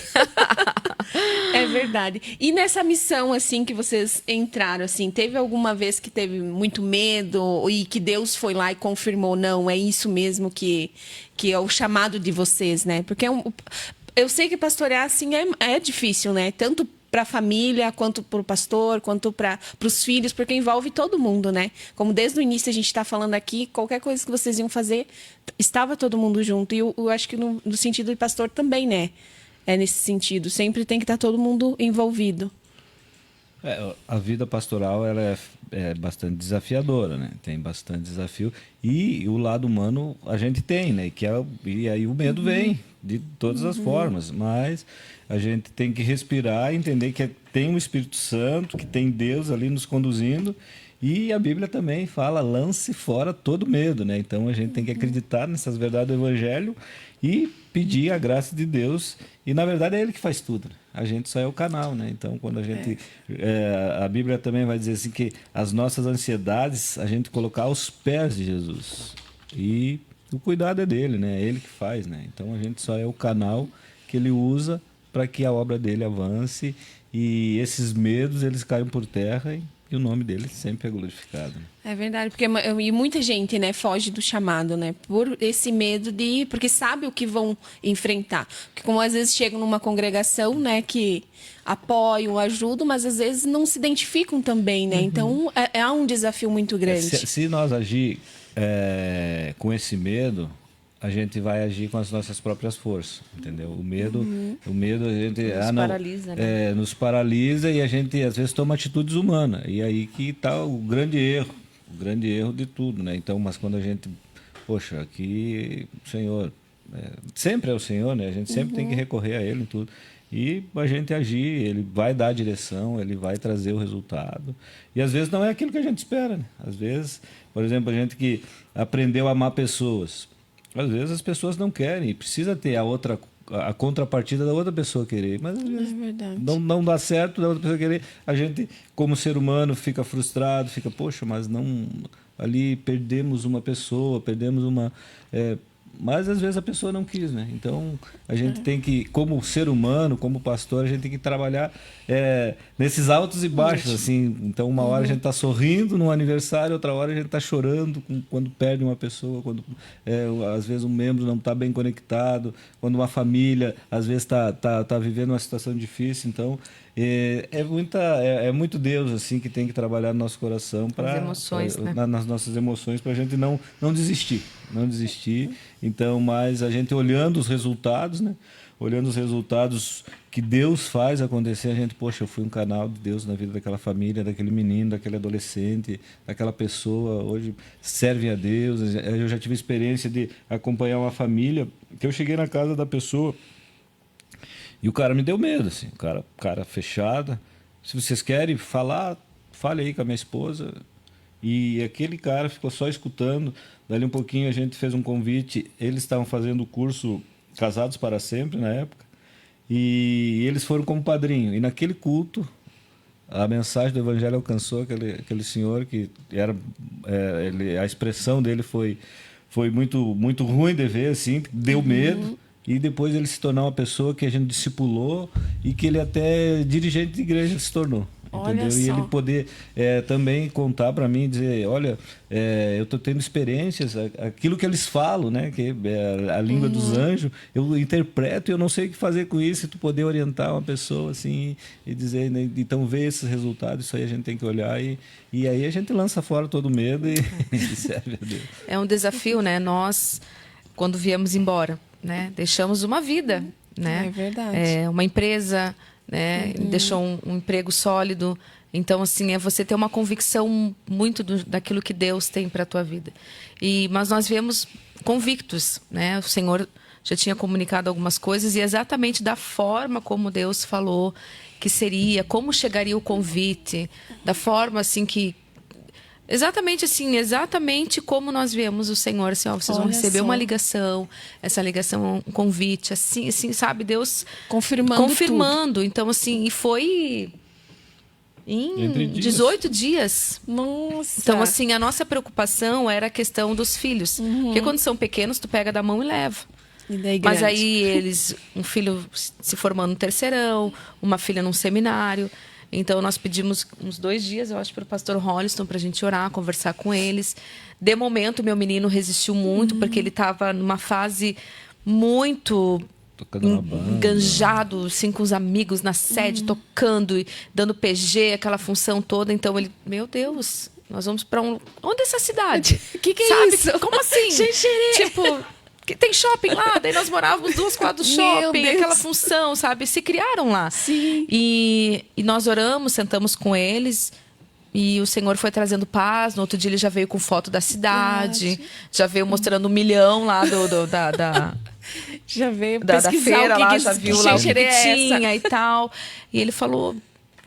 É verdade. E nessa missão, assim, que vocês entraram, assim, teve alguma vez que teve muito medo e que Deus foi lá e confirmou, não, é isso mesmo que é o chamado de vocês, né? Porque eu sei que pastorear, assim, é difícil, né? Tanto para a família, quanto para o pastor, quanto para os filhos, porque envolve todo mundo, né? Como desde o início a gente está falando aqui, qualquer coisa que vocês iam fazer, estava todo mundo junto. E eu acho que no sentido de pastor também, né? É nesse sentido. Sempre tem que estar todo mundo envolvido. A vida pastoral ela é bastante desafiadora, né? Tem bastante desafio. E o lado humano a gente tem, né? E aí o medo vem de todas as formas. Mas a gente tem que respirar e entender que tem o Espírito Santo, que tem Deus ali nos conduzindo. E a Bíblia também fala, lance fora todo medo, né? Então a gente tem que acreditar nessas verdades do Evangelho e pedir a graça de Deus. E na verdade é Ele que faz tudo, né? A gente só é o canal, né? Então quando a gente... a Bíblia também vai dizer assim que as nossas ansiedades a gente colocar aos pés de Jesus. E o cuidado é dele, né? É Ele que faz, né? Então a gente só é o canal que Ele usa para que a obra dele avance e esses medos eles caiam por terra e o nome dele sempre é glorificado. É verdade, porque e muita gente, né, foge do chamado, né, por esse medo de, porque sabe o que vão enfrentar. Porque como às vezes chegam numa congregação, né, que apoiam, ajudam, mas às vezes não se identificam também, né. Então é um desafio muito grande. Se nós agir com esse medo, a gente vai agir com as nossas próprias forças, entendeu? O medo a gente paralisa, né? nos paralisa e a gente às vezes toma atitudes humanas. E aí que está o grande erro de tudo, né? Então, mas quando a gente, poxa, aqui o Senhor, sempre é o Senhor, né? A gente sempre tem que recorrer a Ele em tudo. E a gente agir, Ele vai dar a direção, Ele vai trazer o resultado. E às vezes não é aquilo que a gente espera, né? Às vezes, por exemplo, a gente que aprendeu a amar pessoas. Às vezes as pessoas não querem, precisa ter a contrapartida da outra pessoa querer, mas às vezes não dá certo da outra pessoa querer. A gente, como ser humano, fica frustrado, fica, poxa, mas não, ali perdemos uma pessoa, perdemos uma... mas às vezes a pessoa não quis, né? Então a gente tem que, como ser humano, como pastor, a gente tem que trabalhar nesses altos e baixos, assim. Então uma hora a gente está sorrindo no aniversário, outra hora a gente está chorando quando perde uma pessoa, quando às vezes um membro não está bem conectado, quando uma família às vezes tá vivendo uma situação difícil. Então é muito Deus assim que tem que trabalhar no nosso coração para nas nossas emoções, para a gente não desistir. Então, mas a gente olhando os resultados, né? Olhando os resultados que Deus faz acontecer, a gente, poxa, eu fui um canal de Deus na vida daquela família, daquele menino, daquele adolescente, daquela pessoa, hoje serve a Deus. Eu já tive experiência de acompanhar uma família, que eu cheguei na casa da pessoa e o cara me deu medo, assim, cara fechada. Se vocês querem falar, fale aí com a minha esposa. E aquele cara ficou só escutando. Dali um pouquinho a gente fez um convite. Eles estavam fazendo o curso Casados para Sempre na época. E eles foram como padrinho. E naquele culto, a mensagem do Evangelho alcançou aquele senhor que era... a expressão dele foi muito, muito ruim de ver, assim, deu medo. E depois ele se tornou uma pessoa que a gente discipulou e que ele até dirigente de igreja se tornou. Entendeu? E ele poder também contar para mim, dizer, olha, eu estou tendo experiências, aquilo que eles falam, né, que é a língua dos anjos, eu interpreto e eu não sei o que fazer com isso, e tu poder orientar uma pessoa assim e dizer, né, então ver esses resultados, isso aí a gente tem que olhar e aí a gente lança fora todo o medo e serve a Deus. É um desafio, né? Nós, quando viemos embora, né, deixamos uma vida, né? É verdade. Uma empresa, né? Deixou um emprego sólido. Então, assim, é você ter uma convicção muito daquilo que Deus tem para a tua vida. Mas nós viemos convictos, né? O Senhor já tinha comunicado algumas coisas e exatamente da forma como Deus falou que seria, como chegaria o convite, da forma assim que... Exatamente como nós viemos o Senhor, assim, vocês vão receber uma ligação, essa ligação é um convite, assim, sabe, Deus confirmando tudo. Então, assim, e foi em 18 dias. Nossa! Então, assim, a nossa preocupação era a questão dos filhos, porque quando são pequenos, tu pega da mão e leva. Mas aí um filho se formando no terceirão, uma filha num seminário. Então, nós pedimos uns 2 dias, eu acho, para o pastor Holliston, para a gente orar, conversar com eles. De momento, meu menino resistiu muito, porque ele estava numa fase muito enganjado, assim, com os amigos na sede, tocando e dando PG, aquela função toda. Então, ele, meu Deus, nós vamos para onde é essa cidade? Que é isso? Como assim? Tipo... Tem shopping lá, daí nós morávamos 2 quadras do shopping, aquela função, sabe? Se criaram lá. Sim. E nós oramos, sentamos com eles e o Senhor foi trazendo paz. No outro dia ele já veio com foto da cidade, já veio mostrando 1 milhão lá já veio da feira lá, já viu lá o que tinha e tal. E ele falou,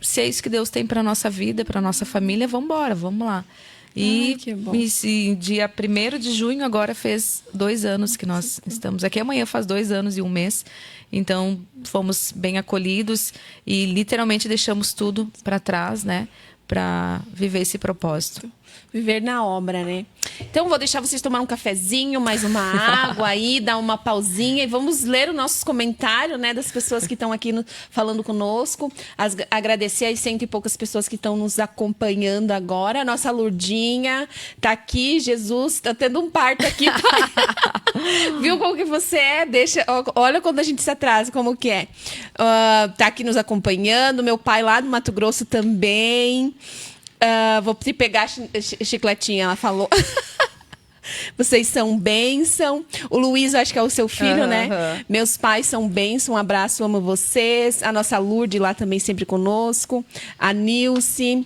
se é isso que Deus tem para nossa vida, para nossa família, vamos embora, vamos lá. E, Ai, que bom. dia 1º de junho, agora fez 2 anos que nós estamos aqui. Amanhã faz 2 anos e 1 mês. Então, fomos bem acolhidos e literalmente deixamos tudo para trás, né? Para viver esse propósito. Viver na obra, né? Então, vou deixar vocês tomar um cafezinho, mais uma água aí, dar uma pausinha e vamos ler os nossos comentários, né? Das pessoas que estão aqui falando conosco. Agradecer as 100 e poucas pessoas que estão nos acompanhando agora. Nossa Lurdinha tá aqui, Jesus, tá tendo um parto aqui. Viu como que você é? Olha quando a gente se atrasa, como que é. Tá aqui nos acompanhando. Meu pai lá do Mato Grosso também. Vou te pegar chicletinha, ela falou. Vocês são bênção. O Luiz, acho que é o seu filho, né? Meus pais são bênção. Um abraço, amo vocês. A nossa Lourdes lá também sempre conosco. A Nilce.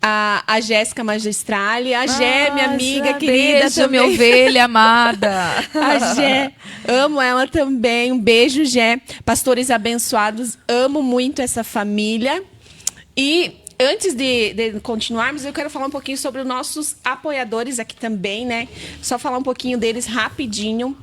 A Jéssica Magistrale. A Gé, minha amiga querida. Beijo, também. minha ovelha amada. A Gé. Amo ela também. Um beijo, Gé. Pastores abençoados. Amo muito essa família. E antes de continuarmos, eu quero falar um pouquinho sobre os nossos apoiadores aqui também, né? Só falar um pouquinho deles rapidinho.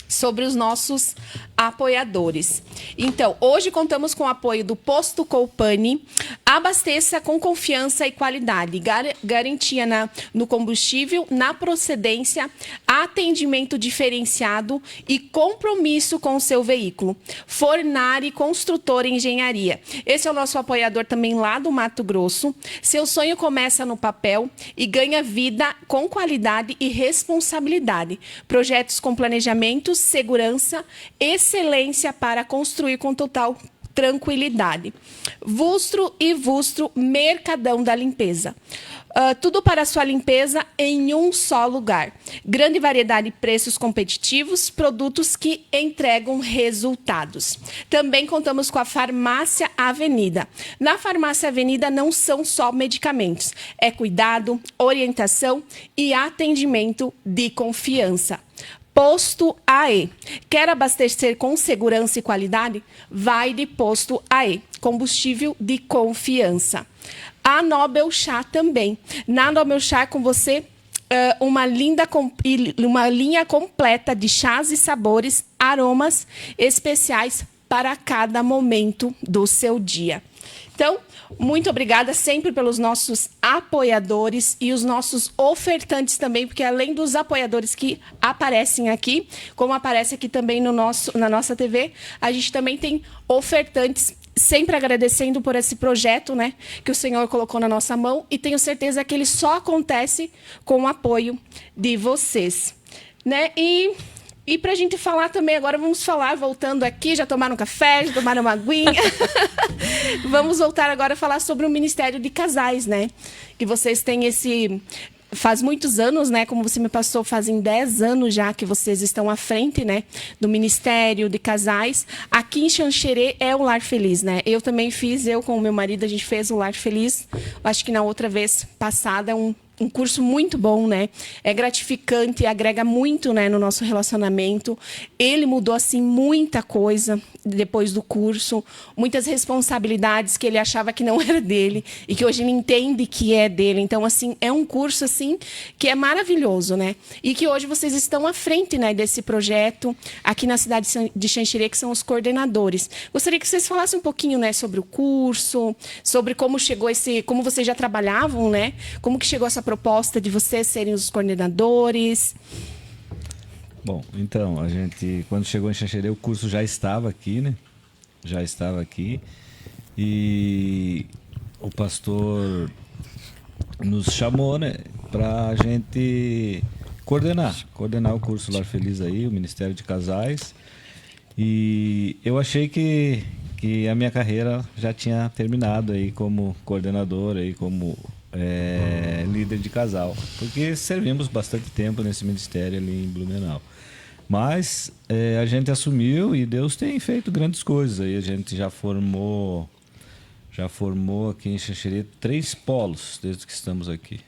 Sobre os nossos apoiadores. Então, hoje contamos com o apoio do Posto Colpani. Abasteça com confiança e qualidade. Garantia no combustível, na procedência, atendimento diferenciado e compromisso com o seu veículo. Fornari Construtora e Engenharia. Esse é o nosso apoiador também lá do Mato Grosso. Seu sonho começa no papel e ganha vida com qualidade e responsabilidade. Projetos com planejamentos, segurança, excelência para construir com total tranquilidade. Vustro e Vustro Mercadão da Limpeza. Tudo para a sua limpeza em um só lugar. Grande variedade de preços competitivos, produtos que entregam resultados. Também contamos com a Farmácia Avenida. Na Farmácia Avenida não são só medicamentos, é cuidado, orientação e atendimento de confiança. Posto AE. Quer abastecer com segurança e qualidade? Vai de Posto AE. Combustível de confiança. A Nobel Chá também. Na Nobel Chá com você uma linha completa de chás e sabores, aromas especiais para cada momento do seu dia. Então, muito obrigada sempre pelos nossos apoiadores e os nossos ofertantes também, porque além dos apoiadores que aparecem aqui, como aparece aqui também na nossa TV, a gente também tem ofertantes, sempre agradecendo por esse projeto, né, que o Senhor colocou na nossa mão, e tenho certeza que ele só acontece com o apoio de vocês, né? E para a gente falar também, agora vamos falar, voltando aqui, já tomaram um café, já tomaram uma aguinha. Vamos voltar agora a falar sobre o Ministério de Casais, né? Que vocês têm esse... Faz muitos anos, né? Como você me passou, fazem 10 anos já que vocês estão à frente, né? Do Ministério de Casais. Aqui em Xanxerê é o Lar Feliz, né? Eu também fiz, eu com o meu marido, a gente fez o Lar Feliz. Acho que na outra vez passada, um curso muito bom, né? É gratificante, agrega muito, né, no nosso relacionamento. Ele mudou, assim, muita coisa depois do curso. Muitas responsabilidades que ele achava que não era dele e que hoje ele entende que é dele. Então, assim, é um curso, assim, que é maravilhoso, né? E que hoje vocês estão à frente, né, desse projeto aqui na cidade de Xanxerê, que são os coordenadores. Gostaria que vocês falassem um pouquinho, né, sobre o curso, sobre como chegou como vocês já trabalhavam, né? Como que chegou essa proposta de vocês serem os coordenadores? Bom, então, a gente, quando chegou em Xanxerê, o curso já estava aqui, né? Já estava aqui. E o pastor nos chamou, né, para a gente coordenar o curso Lar Feliz aí, o Ministério de Casais. E eu achei que a minha carreira já tinha terminado aí como coordenador, aí como líder de casal, porque servimos bastante tempo nesse ministério ali em Blumenau. Mas a gente assumiu e Deus tem feito grandes coisas aí. A gente já formou aqui em Xanxerê 3 polos desde que estamos aqui.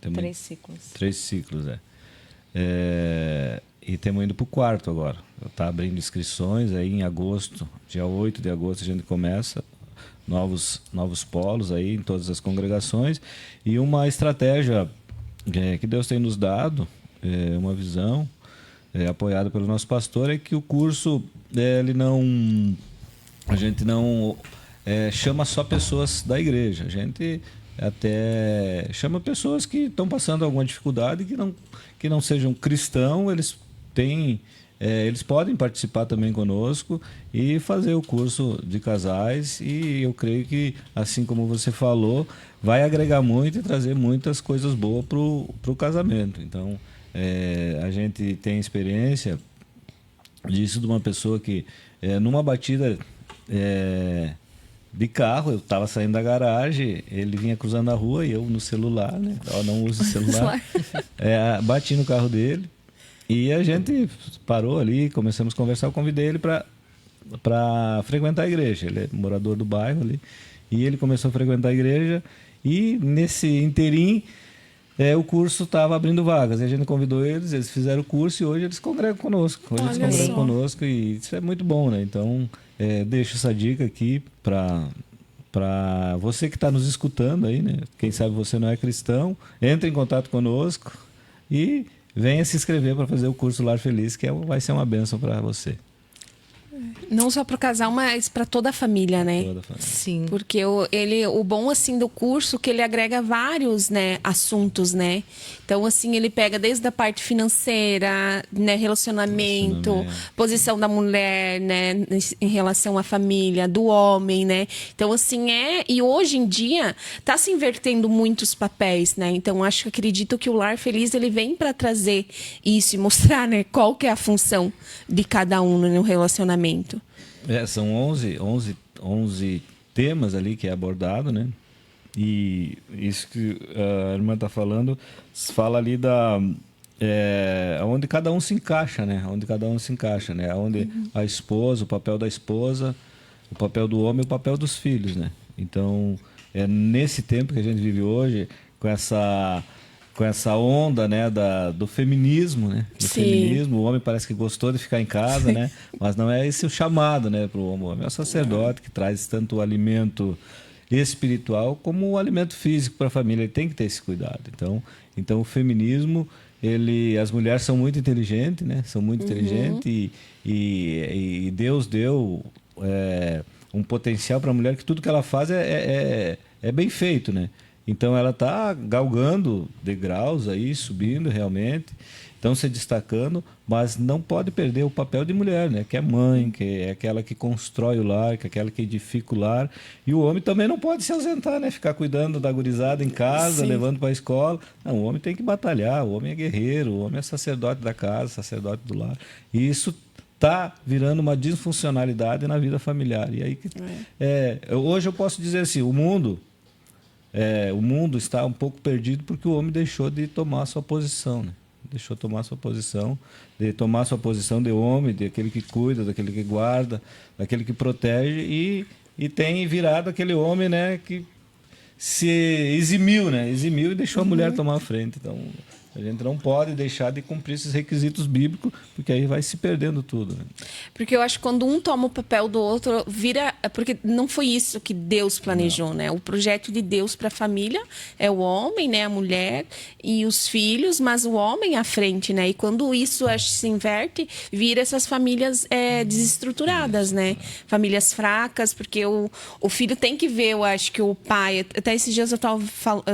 3 ciclos. 3 ciclos, e estamos indo para o 4º agora. Está abrindo inscrições aí em agosto, dia 8 de agosto a gente começa novos polos aí em todas as congregações. E uma estratégia que Deus tem nos dado, uma visão apoiada pelo nosso pastor, é que o curso, a gente não chama só pessoas da igreja, a gente até chama pessoas que estão passando alguma dificuldade, que não sejam cristãos, eles podem participar também conosco e fazer o curso de casais, e eu creio que, assim como você falou, vai agregar muito e trazer muitas coisas boas para o casamento. Então, a gente tem experiência disso de uma pessoa que, numa batida de carro, eu estava saindo da garagem, ele vinha cruzando a rua e eu no celular, né? Eu não uso celular. Bati no carro dele e a gente parou ali, começamos a conversar. Eu convidei ele para frequentar a igreja. Ele é morador do bairro ali e ele começou a frequentar a igreja, e nesse interim o curso estava abrindo vagas. E a gente convidou eles fizeram o curso e hoje eles congregam conosco. E isso é muito bom, né? Então, deixo essa dica aqui para você que está nos escutando aí, né? Quem sabe você não é cristão, entre em contato conosco e venha se inscrever para fazer o curso Lar Feliz, que vai ser uma bênção para você. Não só para o casal, mas para toda a família, né? Toda a família. Sim. Porque o bom, assim, do curso, que ele agrega vários, né, assuntos, né? Então, assim, ele pega desde a parte financeira, né, relacionamento, posição da mulher, né, em relação à família, do homem, né? Então, assim, e hoje em dia tá se invertendo muitos papéis, né? Então, acredito que o Lar Feliz, ele vem para trazer isso e mostrar, né, qual que é a função de cada um no relacionamento. São 11 temas ali que é abordado, né? E isso que a irmã está falando, fala ali onde cada um se encaixa, né? Onde cada um se encaixa, né? Onde a esposa, o papel da esposa, o papel do homem e o papel dos filhos, né? Então, nesse tempo que a gente vive hoje, com essa onda, né, do feminismo, né? Do feminismo, o homem parece que gostou de ficar em casa, né? Mas não é esse o chamado, né, para o homem. O homem é o sacerdote que traz tanto o alimento espiritual como o alimento físico para a família. Ele tem que ter esse cuidado. Então o feminismo, as mulheres são muito inteligentes, né? São muito inteligentes e Deus deu um potencial para a mulher que tudo que ela faz é bem feito, né? Então ela está galgando degraus aí, subindo realmente, estão se destacando, mas não pode perder o papel de mulher, né? Que é mãe, que é aquela que constrói o lar, que é aquela que edifica o lar. E o homem também não pode se ausentar, né? Ficar cuidando da gurizada em casa, levando para a escola. Não, o homem tem que batalhar, o homem é guerreiro, o homem é sacerdote da casa, sacerdote do lar. E isso está virando uma disfuncionalidade na vida familiar. E aí, hoje eu posso dizer assim, o mundo está um pouco perdido porque o homem deixou de tomar a sua posição, né? Deixou de tomar a sua posição, de homem, daquele que cuida, daquele que guarda, daquele que protege, e tem virado aquele homem, né, que se eximiu, né? Eximiu e deixou a mulher tomar a frente. Então, a gente não pode deixar de cumprir esses requisitos bíblicos, porque aí vai se perdendo tudo, né? Porque eu acho que quando um toma o papel do outro, vira... Porque não foi isso que Deus planejou, né? O projeto de Deus para a família é o homem, né? A mulher e os filhos, mas o homem à frente, né? E quando isso, acho, se inverte, vira essas famílias desestruturadas, né? Famílias fracas, porque o filho tem que ver, eu acho, que o pai... Até esses dias eu estava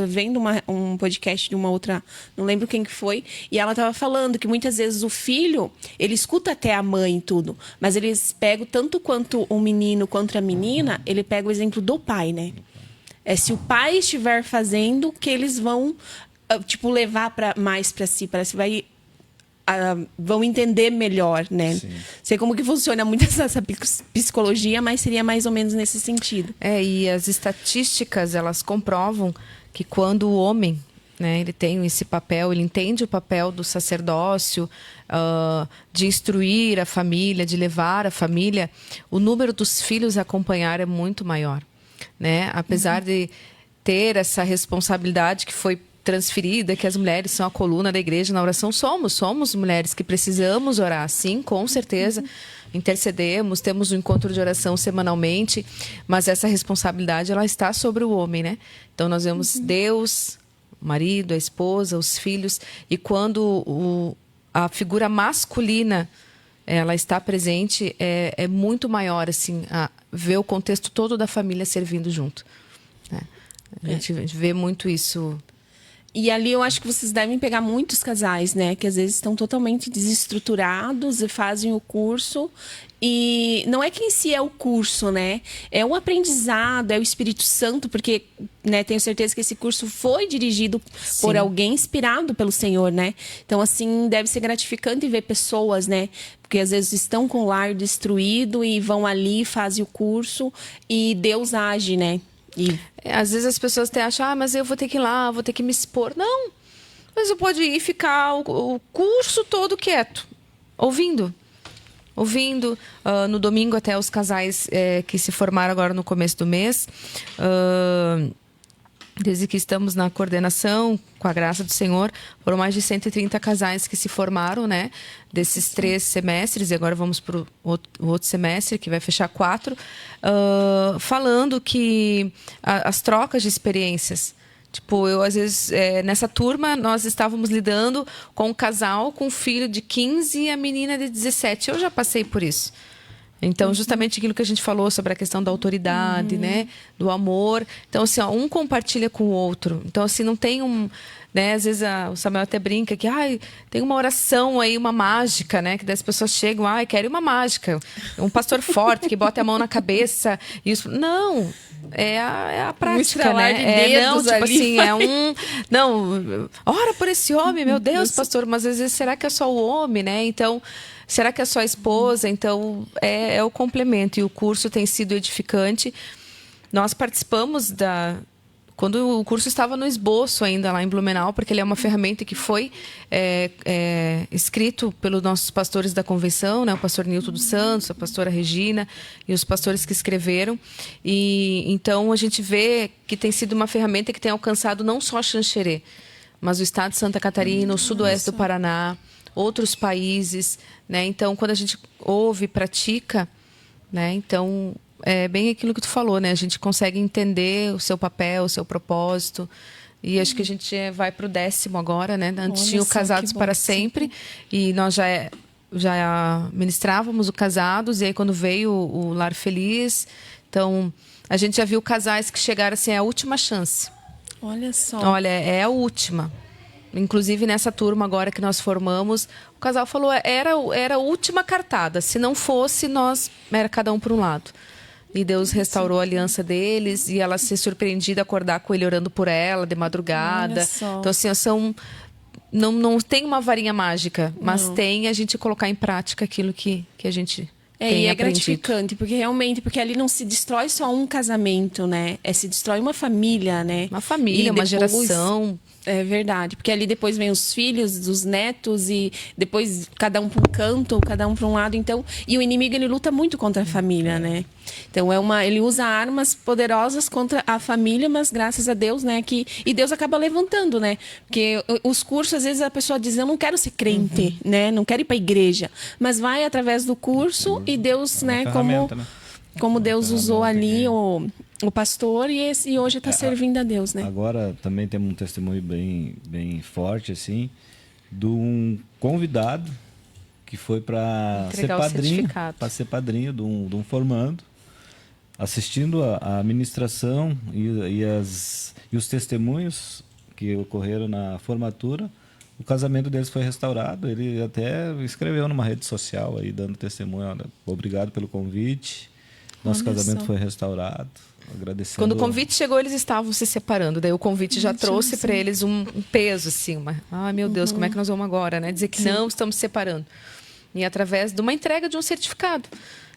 vendo um podcast de uma outra... Não lembro quem que foi, e ela estava falando que muitas vezes o filho, ele escuta até a mãe e tudo, mas eles pegam tanto quanto o menino quanto a menina, ele pega o exemplo do pai, né? Se o pai estiver fazendo, que eles vão, levar mais para si, vão entender melhor, né? Sim. Sei como que funciona muito essa psicologia, mas seria mais ou menos nesse sentido. E as estatísticas, elas comprovam que quando o homem, né, ele tem esse papel, ele entende o papel do sacerdócio, de instruir a família, de levar a família, o número dos filhos a acompanhar é muito maior, né? Apesar de ter essa responsabilidade que foi transferida, que as mulheres são a coluna da igreja na oração, somos mulheres que precisamos orar, sim, com certeza. intercedemos, temos um encontro de oração semanalmente, mas essa responsabilidade ela está sobre o homem, né? Então nós vemos Deus, o marido, a esposa, os filhos, e quando a figura masculina ela está presente, é muito maior assim, ver o contexto todo da família servindo junto, né? A gente vê muito isso. E ali eu acho que vocês devem pegar muitos casais, né? Que às vezes estão totalmente desestruturados e fazem o curso. E não é que em si é o curso, né? É um aprendizado, é o Espírito Santo, porque, né, tenho certeza que esse curso foi dirigido por alguém inspirado pelo Senhor, né? Então, assim, deve ser gratificante ver pessoas, né? Porque às vezes estão com o lar destruído e vão ali, fazem o curso e Deus age, né? Às vezes as pessoas até acham, mas eu vou ter que ir lá, vou ter que me expor. Não, mas você pode ir ficar o curso todo quieto, ouvindo. No domingo até os casais que se formaram agora no começo do mês, desde que estamos na coordenação, com a graça do Senhor, foram mais de 130 casais que se formaram, né? Desses 3 semestres, e agora vamos para o outro semestre, que vai fechar 4, falando que as trocas de experiências. Tipo, eu às vezes, nessa turma, nós estávamos lidando com um casal com um filho de 15 e a menina de 17. Eu já passei por isso. Então, justamente aquilo que a gente falou sobre a questão da autoridade, né? Do amor. Então, assim, um compartilha com o outro. Então, assim, não tem né? Às vezes o Samuel até brinca que tem uma oração aí, uma mágica, né? Que das pessoas chegam, querem uma mágica. Um pastor forte que bota a mão na cabeça. Não, é a prática, né? De dedos tipo ali. assim, não, ora por esse homem, meu Deus, pastor, mas às vezes será que é só o homem, né? Então, será que é só a esposa? Então, é o complemento. E o curso tem sido edificante. Nós participamos quando o curso estava no esboço ainda lá em Blumenau, porque ele é uma ferramenta que foi escrito pelos nossos pastores da convenção, né? O pastor Nilton dos Santos, a pastora Regina e os pastores que escreveram. E então a gente vê que tem sido uma ferramenta que tem alcançado não só Xanxerê, mas o estado de Santa Catarina, o sudoeste do Paraná, outros países, né? Então, quando a gente ouve e pratica, né? Então, é bem aquilo que tu falou, né? A gente consegue entender o seu papel, o seu propósito. E acho que a gente vai para o 10º agora, né? Antes tinha o Casados para Sempre. E nós já ministrávamos o Casados. E aí, quando veio o Lar Feliz, então, a gente já viu casais que chegaram assim, é a última chance. Olha só. Olha, é a última. Inclusive, nessa turma agora que nós formamos, o casal falou, era a última cartada. Se não fosse, era cada um por um lado. E Deus restaurou a aliança deles e ela se surpreendida acordar com ele orando por ela de madrugada. Então, assim, não tem uma varinha mágica, mas tem a gente colocar em prática aquilo que a gente tem aprendido. Gratificante, porque ali não se destrói só um casamento, né? Se destrói uma família, né? Uma família, uma geração. É verdade, porque ali depois vem os filhos, os netos e depois cada um para um canto, cada um para um lado. Então, e o inimigo ele luta muito contra a família, né? Então ele usa armas poderosas contra a família, mas graças a Deus, né, e Deus acaba levantando, né? Porque os cursos às vezes a pessoa diz, eu não quero ser crente, né? Não quero ir para a igreja, mas vai através do curso e Deus, né, como Deus usou ali o pastor e hoje está servindo a Deus, né? Agora também temos um testemunho bem forte, assim, de um convidado que foi para ser padrinho de um formando, assistindo a ministração e os testemunhos que ocorreram na formatura. O casamento deles foi restaurado. Ele até escreveu numa rede social aí, dando testemunho. Olha, obrigado pelo convite. Nosso casamento foi restaurado. Agradecendo. Quando o convite chegou, eles estavam se separando. Daí o convite já trouxe para eles um peso, assim. Meu Deus, como é que nós vamos agora, né? Dizer que não, estamos se separando. E através de uma entrega de um certificado.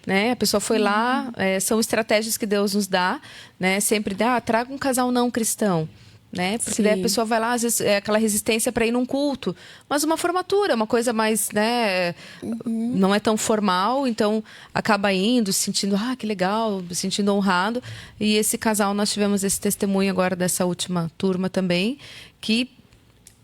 Né? A pessoa foi lá, são estratégias que Deus nos dá, né? Sempre traga um casal não cristão. Né? Porque daí a pessoa vai lá, às vezes é aquela resistência para ir num culto, mas uma formatura, uma coisa mais, né, não é tão formal, então acaba indo, se sentindo, que legal, se sentindo honrado. E esse casal, nós tivemos esse testemunho agora dessa última turma também, que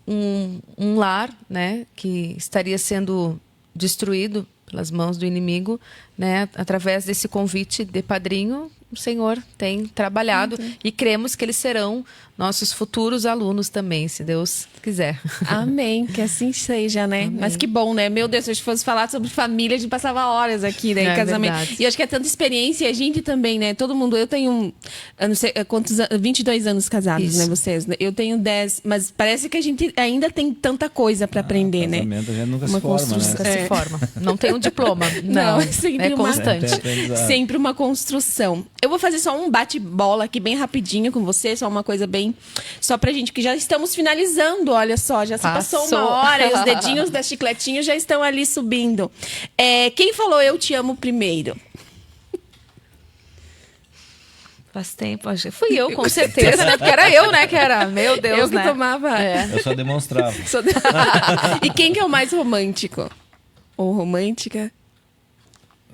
um lar, né, que estaria sendo destruído pelas mãos do inimigo, né? Através desse convite de padrinho, o Senhor tem trabalhado e cremos que eles serão nossos futuros alunos também, se Deus quiser. Amém, que assim seja, né? Amém. Mas que bom, né? Meu Deus, se a gente fosse falar sobre família, a gente passava horas aqui, né? Em casamento. Verdade. E acho que é tanta experiência, e a gente também, né? Todo mundo, eu tenho, eu não sei quantos, 22 anos casados, Isso. né? Vocês, né? Eu tenho 10, mas parece que a gente ainda tem tanta coisa para aprender, né? Casamento a gente nunca Uma se forma, construção. Nunca né? se forma. Não tem um diploma. Não, é sempre é uma- constante. Sempre uma construção. Eu vou fazer só um bate-bola aqui bem rapidinho com você, só uma coisa bem... Só pra gente, que já estamos finalizando, olha só. Já se passou Passou. uma hora e os dedinhos da chicletinho já estão ali subindo. Quem falou eu te amo primeiro? Faz tempo, acho. Fui eu, com certeza, né? Porque era eu, né? Que era, meu Deus, Eu que né? tomava... Eu só demonstrava. Sou de- E quem que é o mais romântico? Ou romântica?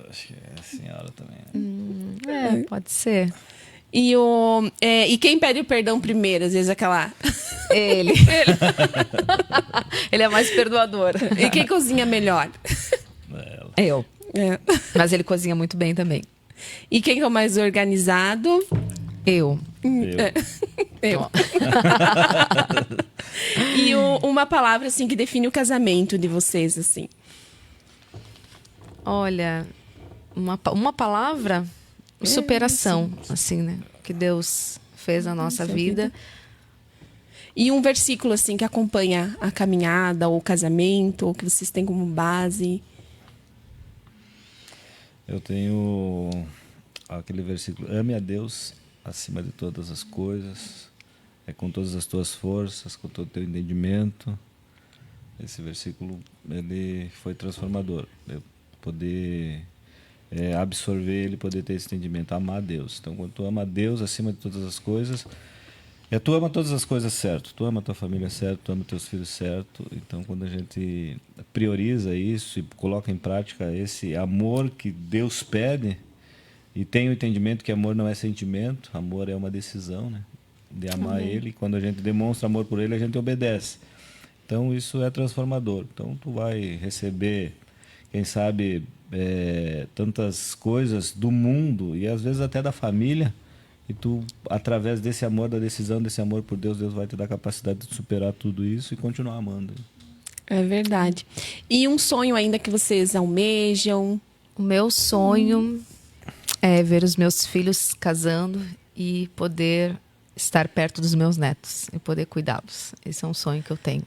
Acho que é a senhora também. Pode ser. E quem pede o perdão primeiro? Às vezes aquela... Ele. Ele é mais perdoador. E quem cozinha melhor? Ela. Eu. É. Mas ele cozinha muito bem também. E quem que é o mais organizado? Eu. Eu. E uma palavra, assim, que define o casamento de vocês, assim. Olha, uma palavra, superação, assim, né? Que Deus fez na nossa vida. E um versículo, assim, que acompanha a caminhada ou o casamento, ou que vocês têm como base. Eu tenho aquele versículo: ame a Deus acima de todas as coisas, com todas as tuas forças, com todo o teu entendimento. Esse versículo, ele foi transformador. Eu poder absorver ele, poder ter esse entendimento, amar a Deus. Então, quando tu ama a Deus acima de todas as coisas, tu ama todas as coisas certo. Tu ama a tua família certo, tu ama teus filhos certo. Então, quando a gente prioriza isso e coloca em prática esse amor que Deus pede, e tem o entendimento que amor não é sentimento, amor é uma decisão, né? De amar Ele. E quando a gente demonstra amor por Ele, a gente obedece. Então, isso é transformador. Então, tu vai receber, quem sabe, tantas coisas do mundo e às vezes até da família, e tu, através desse amor, da decisão, desse amor por Deus, Deus vai te dar a capacidade de superar tudo isso e continuar amando. É verdade. E um sonho ainda que vocês almejam? O meu sonho é ver os meus filhos casando e poder estar perto dos meus netos e poder cuidá-los. Esse é um sonho que eu tenho.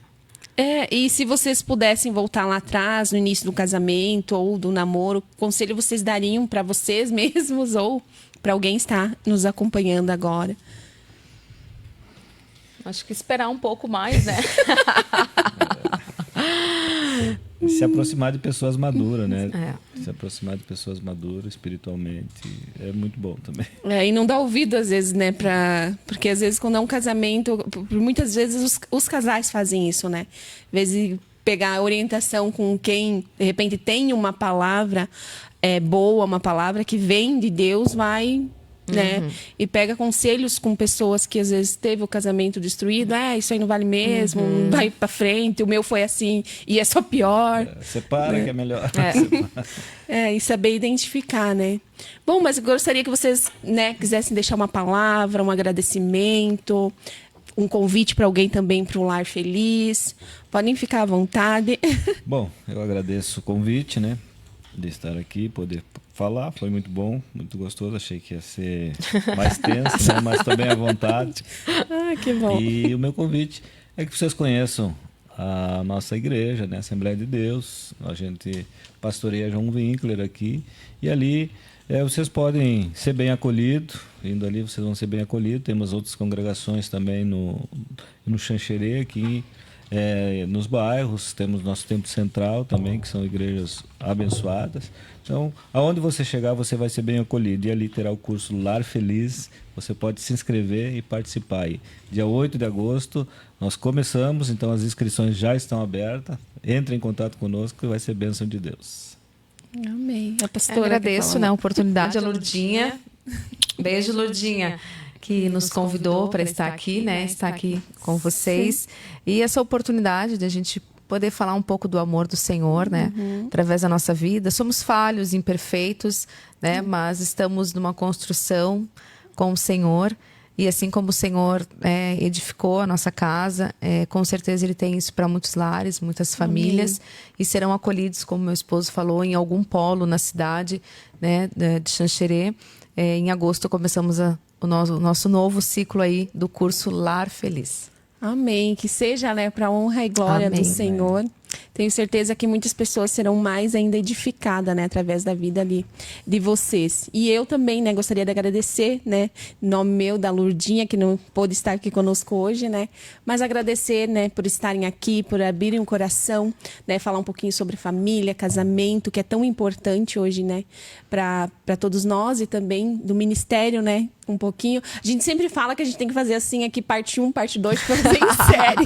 E se vocês pudessem voltar lá atrás, no início do casamento ou do namoro, que conselho vocês dariam para vocês mesmos ou para alguém estar nos acompanhando agora? Acho que esperar um pouco mais, né? E se aproximar de pessoas maduras, né? É. Se aproximar de pessoas maduras espiritualmente é muito bom também. E não dá ouvido, às vezes, né? Porque, às vezes, quando é um casamento... Muitas vezes, os casais fazem isso, né? Às vezes, pegar a orientação com quem, de repente, tem uma palavra boa, uma palavra que vem de Deus, vai... Né? E pega conselhos com pessoas que às vezes teve o casamento destruído. Isso aí não vale mesmo, não vai pra frente, o meu foi assim e é só pior. Separa que é melhor. E saber identificar, né? Bom, mas eu gostaria que vocês, né, quisessem deixar uma palavra, um agradecimento, um convite para alguém também para um lar feliz. Podem ficar à vontade. Bom, eu agradeço o convite, né? De estar aqui, poder falar, foi muito bom, muito gostoso. Achei que ia ser mais tenso, né? Mas também à vontade. Que bom. E o meu convite é que vocês conheçam a nossa igreja, né? Assembleia de Deus. A gente pastoreia João Winkler aqui. E ali vocês podem ser bem acolhidos. Indo ali, vocês vão ser bem acolhidos. Temos outras congregações também no Xanxerê, aqui nos bairros. Temos nosso Templo Central também, que são igrejas abençoadas. Então, aonde você chegar, você vai ser bem acolhido. E ali terá o curso Lar Feliz. Você pode se inscrever e participar aí. Dia 8 de agosto, nós começamos, então as inscrições já estão abertas. Entre em contato conosco que vai ser bênção de Deus. Amém. A pastora agradeço, né, a oportunidade, a Lourdinha. Beijo, Lourdinha, que nos convidou para estar aqui, né? Estar aqui com vocês. E essa oportunidade de a gente poder falar um pouco do amor do Senhor, né? Através da nossa vida. Somos falhos, imperfeitos, né? Mas estamos numa construção com o Senhor. E assim como o Senhor edificou a nossa casa, com certeza Ele tem isso para muitos lares, muitas famílias. E serão acolhidos, como meu esposo falou, em algum polo na cidade, né, de Xanxerê. Em agosto começamos o nosso novo ciclo aí do curso Lar Feliz. Amém. Que seja, né, para a honra e glória do Senhor. Tenho certeza que muitas pessoas serão mais ainda edificadas, né, através da vida ali de vocês. E eu também, né, gostaria de agradecer, né, em nome meu, da Lurdinha, que não pôde estar aqui conosco hoje, né, mas agradecer, né, por estarem aqui, por abrirem o coração, né, falar um pouquinho sobre família, casamento, que é tão importante hoje, né, para todos nós, e também do ministério, né, um pouquinho. A gente sempre fala que a gente tem que fazer assim aqui, parte 1, parte 2, para fazer em série.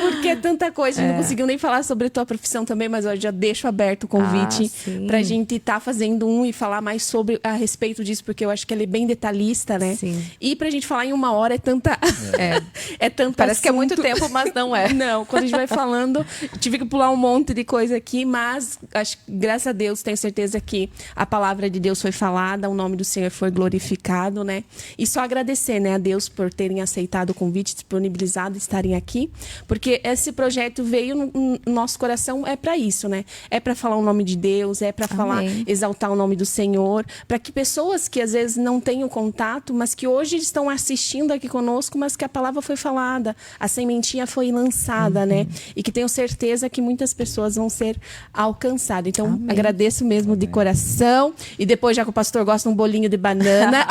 Porque é tanta coisa, a gente não conseguiu nem falar sobre a tua profissão também, mas eu já deixo aberto o convite para a gente estar fazendo e falar mais sobre a respeito disso, porque eu acho que ele é bem detalhista, né? Sim. E para a gente falar em 1 hora é tanta... é tanto Parece assunto. que é muito tempo, mas não é. Não, quando a gente vai falando, tive que pular um monte de coisa aqui, mas acho, graças a Deus, tenho certeza que a palavra de Deus foi falada, o nome do Senhor foi glorificado, né? E só agradecer, né, a Deus por terem aceitado o convite, disponibilizado, estarem aqui, porque esse projeto veio no nosso coração para isso, né? É para falar o nome de Deus, é para falar, exaltar o nome do Senhor, para que pessoas que às vezes não têm o contato, mas que hoje estão assistindo aqui conosco, mas que a palavra foi falada, a sementinha foi lançada, né? E que tenho certeza que muitas pessoas vão ser alcançadas. Então, agradeço mesmo de coração. E depois, já que o pastor gosta de um bolinho de banana,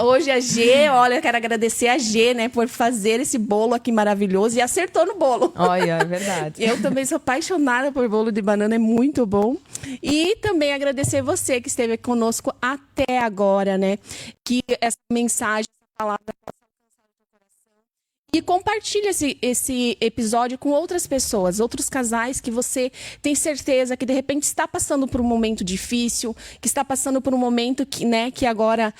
hoje a G, olha, quero agradecer a G, né, por fazer esse bolo aqui maravilhoso, e acertou no bolo. Olha, é verdade. Eu também sou apaixonada por bolo de banana, é muito bom. E também agradecer você que esteve aqui conosco até agora, né? Que essa mensagem, essa palavra possa alcançar o teu coração. E compartilhe esse episódio com outras pessoas, outros casais que você tem certeza que de repente está passando por um momento difícil, que está passando por um momento que, né, que agora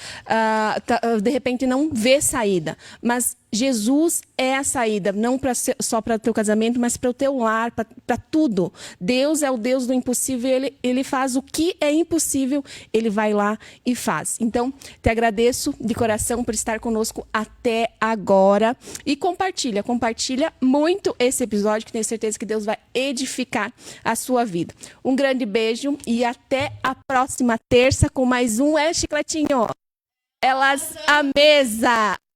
de repente não vê saída. Mas Jesus é a saída, não só para o teu casamento, mas para o teu lar, para tudo. Deus é o Deus do impossível, ele faz o que é impossível, ele vai lá e faz. Então, te agradeço de coração por estar conosco até agora. E compartilha muito esse episódio, que tenho certeza que Deus vai edificar a sua vida. Um grande beijo e até a próxima terça com mais um Chicletinho. Elas à mesa!